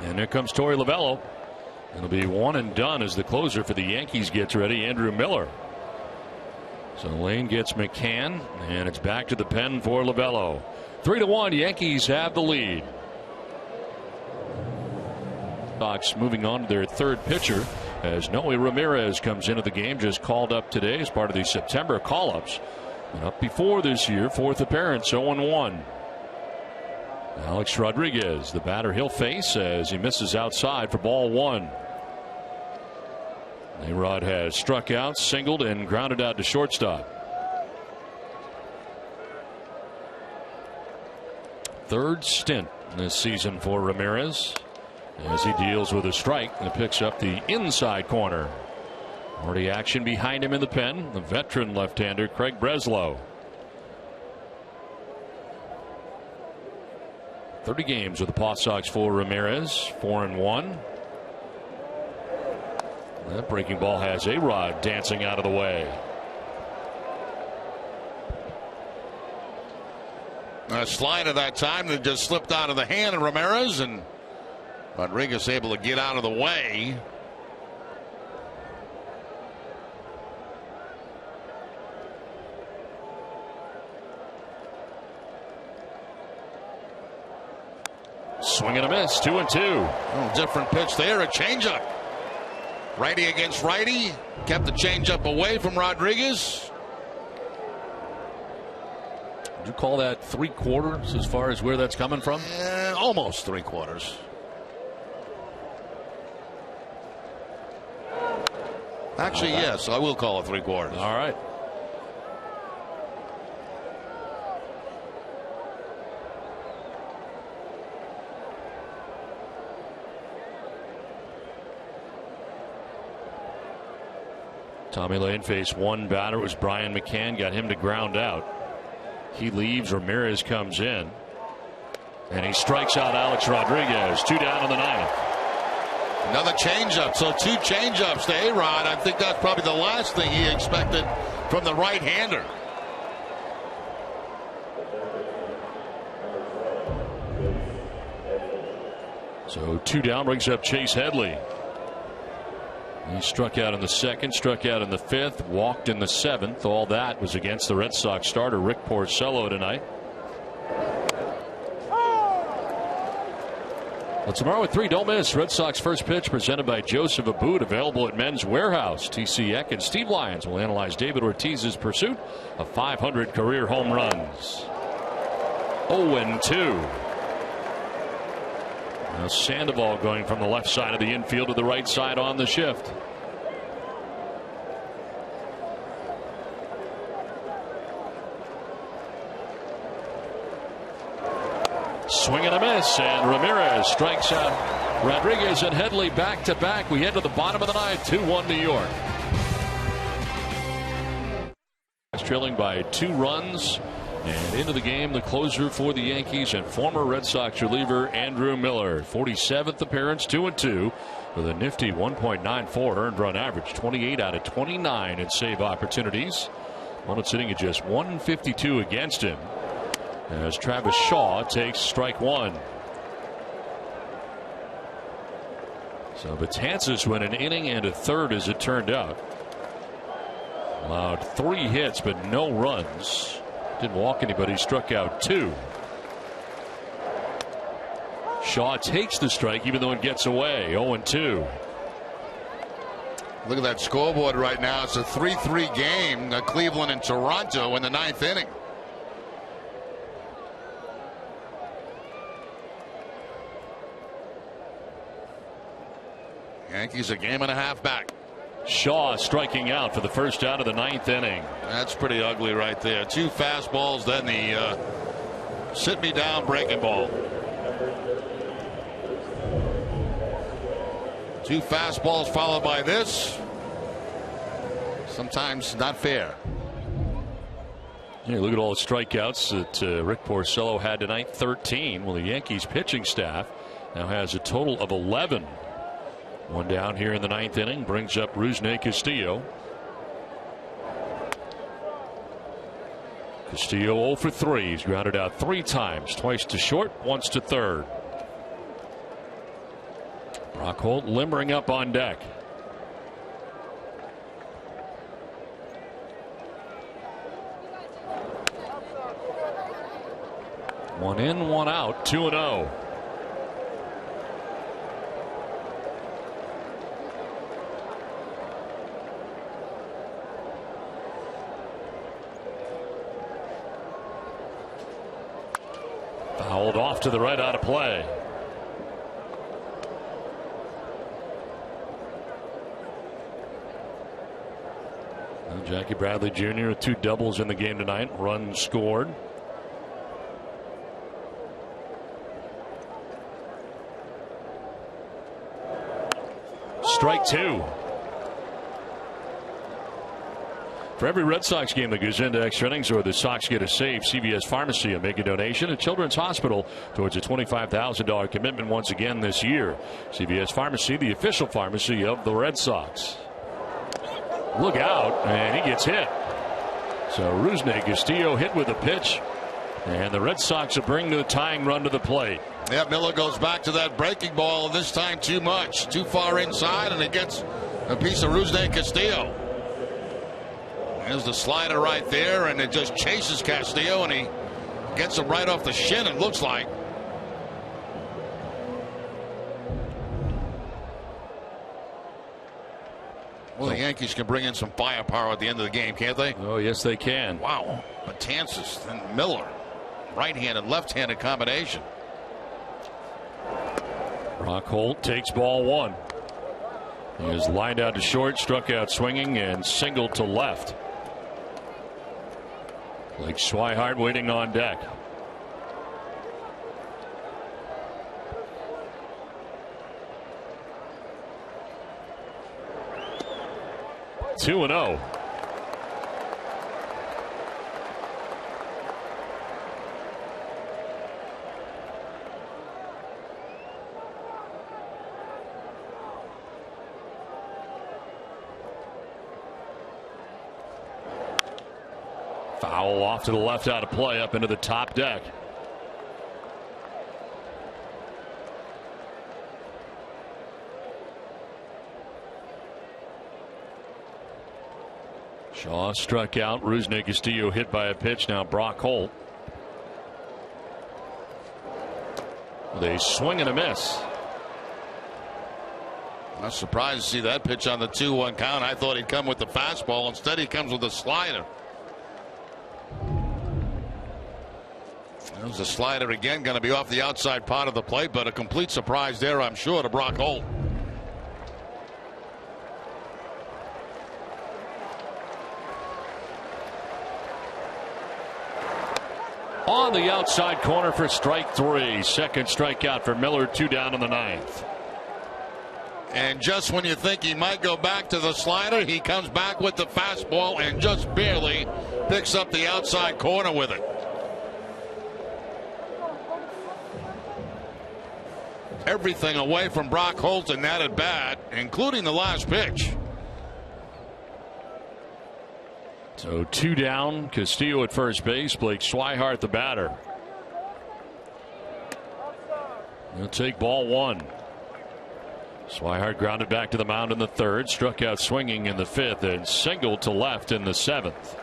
And here comes Torey Lovullo. It'll be one and done as the closer for the Yankees gets ready, Andrew Miller. So Lane gets McCann, and it's back to the pen for Lovullo. 3-1, Yankees have the lead. Sox moving on to their third pitcher as Noe Ramirez comes into the game, just called up today as part of the September call-ups. And up before this year, fourth appearance, 0-1. Alex Rodriguez, the batter he'll face as he misses outside for ball one. A-Rod has struck out, singled, and grounded out to shortstop. Third stint this season for Ramirez as he deals with a strike and picks up the inside corner. Already action behind him in the pen, the veteran left-hander Craig Breslow. 30 games with the Paw Sox for Ramirez, 4-1. That breaking ball has A-Rod dancing out of the way. A slide at that time that just slipped out of the hand of Ramirez, and Rodriguez able to get out of the way. Swing and a miss, 2-2. Oh, different pitch there, a changeup. Righty against righty, kept the changeup away from Rodriguez. Would you call that 3/4 as far as where that's coming from? Almost 3/4. Actually, yes, I will call it 3/4. All right. Tommy Lane faced one batter. It was Brian McCann. Got him to ground out. He leaves. Ramirez comes in. And he strikes out Alex Rodriguez. 2 down in the ninth. Another changeup. So 2 changeups to A-Rod. I think that's probably the last thing he expected from the right-hander. So 2 down brings up Chase Headley. He struck out in the second, struck out in the fifth, walked in the seventh. All that was against the Red Sox starter Rick Porcello tonight. Well, tomorrow at 3, don't miss Red Sox first pitch presented by Joseph Abboud, available at Men's Warehouse. TC Eck and Steve Lyons will analyze David Ortiz's pursuit of 500 career home runs. 0-2. Now Sandoval going from the left side of the infield to the right side on the shift. Swing and a miss, and Ramirez strikes out Rodriguez and Headley back to back. We head to the bottom of the ninth, 2-1 New York. Trailing by 2 runs. And into the game, the closer for the Yankees and former Red Sox reliever Andrew Miller. 47th appearance, 2-2, with a nifty 1.94 earned run average. 28 out of 29 in save opportunities. Opponent sitting at just 152 against him, as Travis Shaw takes strike one. So Betances went an inning and a third as it turned out. Allowed 3 hits but no runs. Didn't walk anybody, struck out 2. Shaw takes the strike even though it gets away. 0-2. Look at that scoreboard right now. It's a 3-3 game. Cleveland and Toronto in the 9th inning. Yankees a game and a half back. Shaw striking out for the first out of the 9th inning. That's pretty ugly right there. 2 fastballs, then the Sit me down breaking ball. 2 fastballs followed by this. Sometimes not fair. Yeah, look at all the strikeouts that Rick Porcello had tonight, 13. Well, the Yankees pitching staff now has a total of 11. One down here in the 9th inning brings up Rusney Castillo. Castillo 0 for 3. He's grounded out 3 times, twice to short, once to third. Brock Holt limbering up on deck. One in, one out, 2-0. Fouled off to the right, out of play. And Jackie Bradley Jr. with 2 doubles in the game tonight. Runs scored. Strike 2. For every Red Sox game that goes into extra innings or the Sox get a save, CVS Pharmacy will make a donation to Children's Hospital towards a $25,000 commitment once again this year. CVS Pharmacy, the official pharmacy of the Red Sox. Look out, and he gets hit. So Rusney Castillo hit with a pitch, and the Red Sox will bring the tying run to the plate. Yeah, Miller goes back to that breaking ball, this time too much. Too far inside, and it gets a piece of Rusney Castillo. There's the slider right there, and it just chases Castillo, and he gets him right off the shin, it looks like. Well, the Yankees can bring in some firepower at the end of the game, can't they? Oh, yes, they can. Wow. Betances and Miller. Right-handed, left-handed combination. Brock Holt takes ball 1. He is lined out to short, struck out swinging, and singled to left. Blake Swihart waiting on deck. Two and 0. Foul off to the left, out of play, up into the top deck. Shaw struck out. Rusney Castillo hit by a pitch. Now Brock Holt. They swing and a miss. I was surprised to see that pitch on the 2-1 count. I thought he'd come with the fastball. Instead, he comes with a slider. There's the slider again, going to be off the outside part of the plate, but a complete surprise there, I'm sure, to Brock Holt. On the outside corner for strike 3. Second strikeout for Miller, 2 down in the 9th. And just when you think he might go back to the slider, he comes back with the fastball and just barely picks up the outside corner with it. Everything away from Brock Holt in that at bat, including the last pitch. So 2 down. Castillo at first base. Blake Swihart the batter. He'll take ball 1. Swihart grounded back to the mound in the 3rd. Struck out swinging in the 5th and singled to left in the 7th.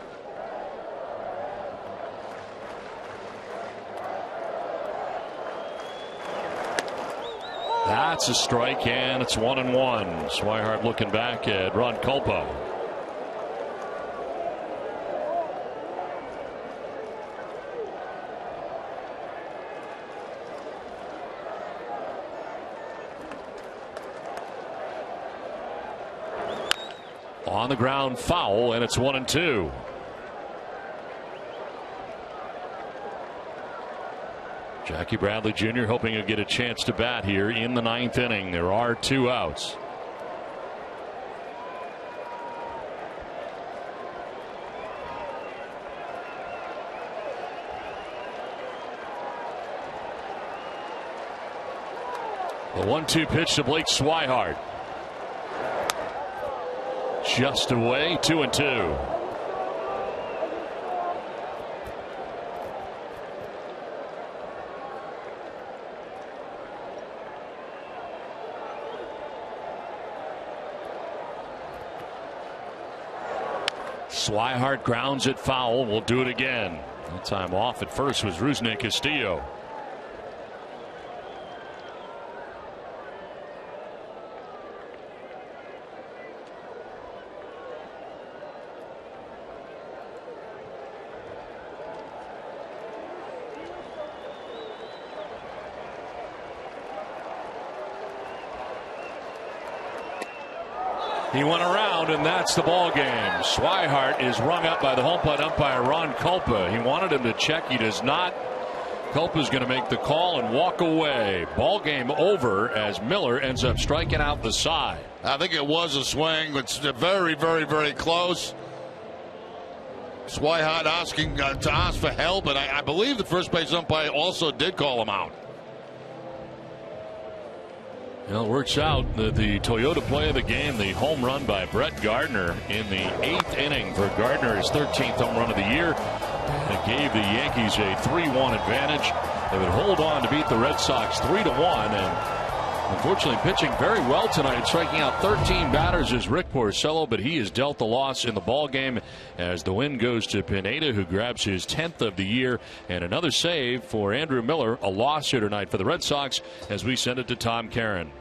That's a strike, and it's 1-1. Swihart looking back at Ron Culpo. On the ground, foul, and it's 1-2. Jackie Bradley Jr. hoping to get a chance to bat here in the 9th inning. There are 2 outs. The 1-2 pitch to Blake Swihart. Just away, 2-2. Swihart grounds it foul. We'll do it again. That time off at first was Rusney Castillo. He went around, and that's the ball game. Swihart is rung up by the home plate umpire Ron Culpa. He wanted him to check. He does not. Culpa's going to make the call and walk away. Ball game over as Miller ends up striking out the side. I think it was a swing. It's very, very, very close. Swihart asking to ask for help, and I believe the first base umpire also did call him out. Well, it works out that the Toyota play of the game, the home run by Brett Gardner in the 8th inning for Gardner, his 13th home run of the year. And it gave the Yankees a 3-1 advantage. They would hold on to beat the Red Sox 3-1. And unfortunately, pitching very well tonight, striking out 13 batters is Rick Porcello, but he is dealt the loss in the ball game as the win goes to Pineda, who grabs his 10th of the year. And another save for Andrew Miller, a loss here tonight for the Red Sox as we send it to Tom Caron.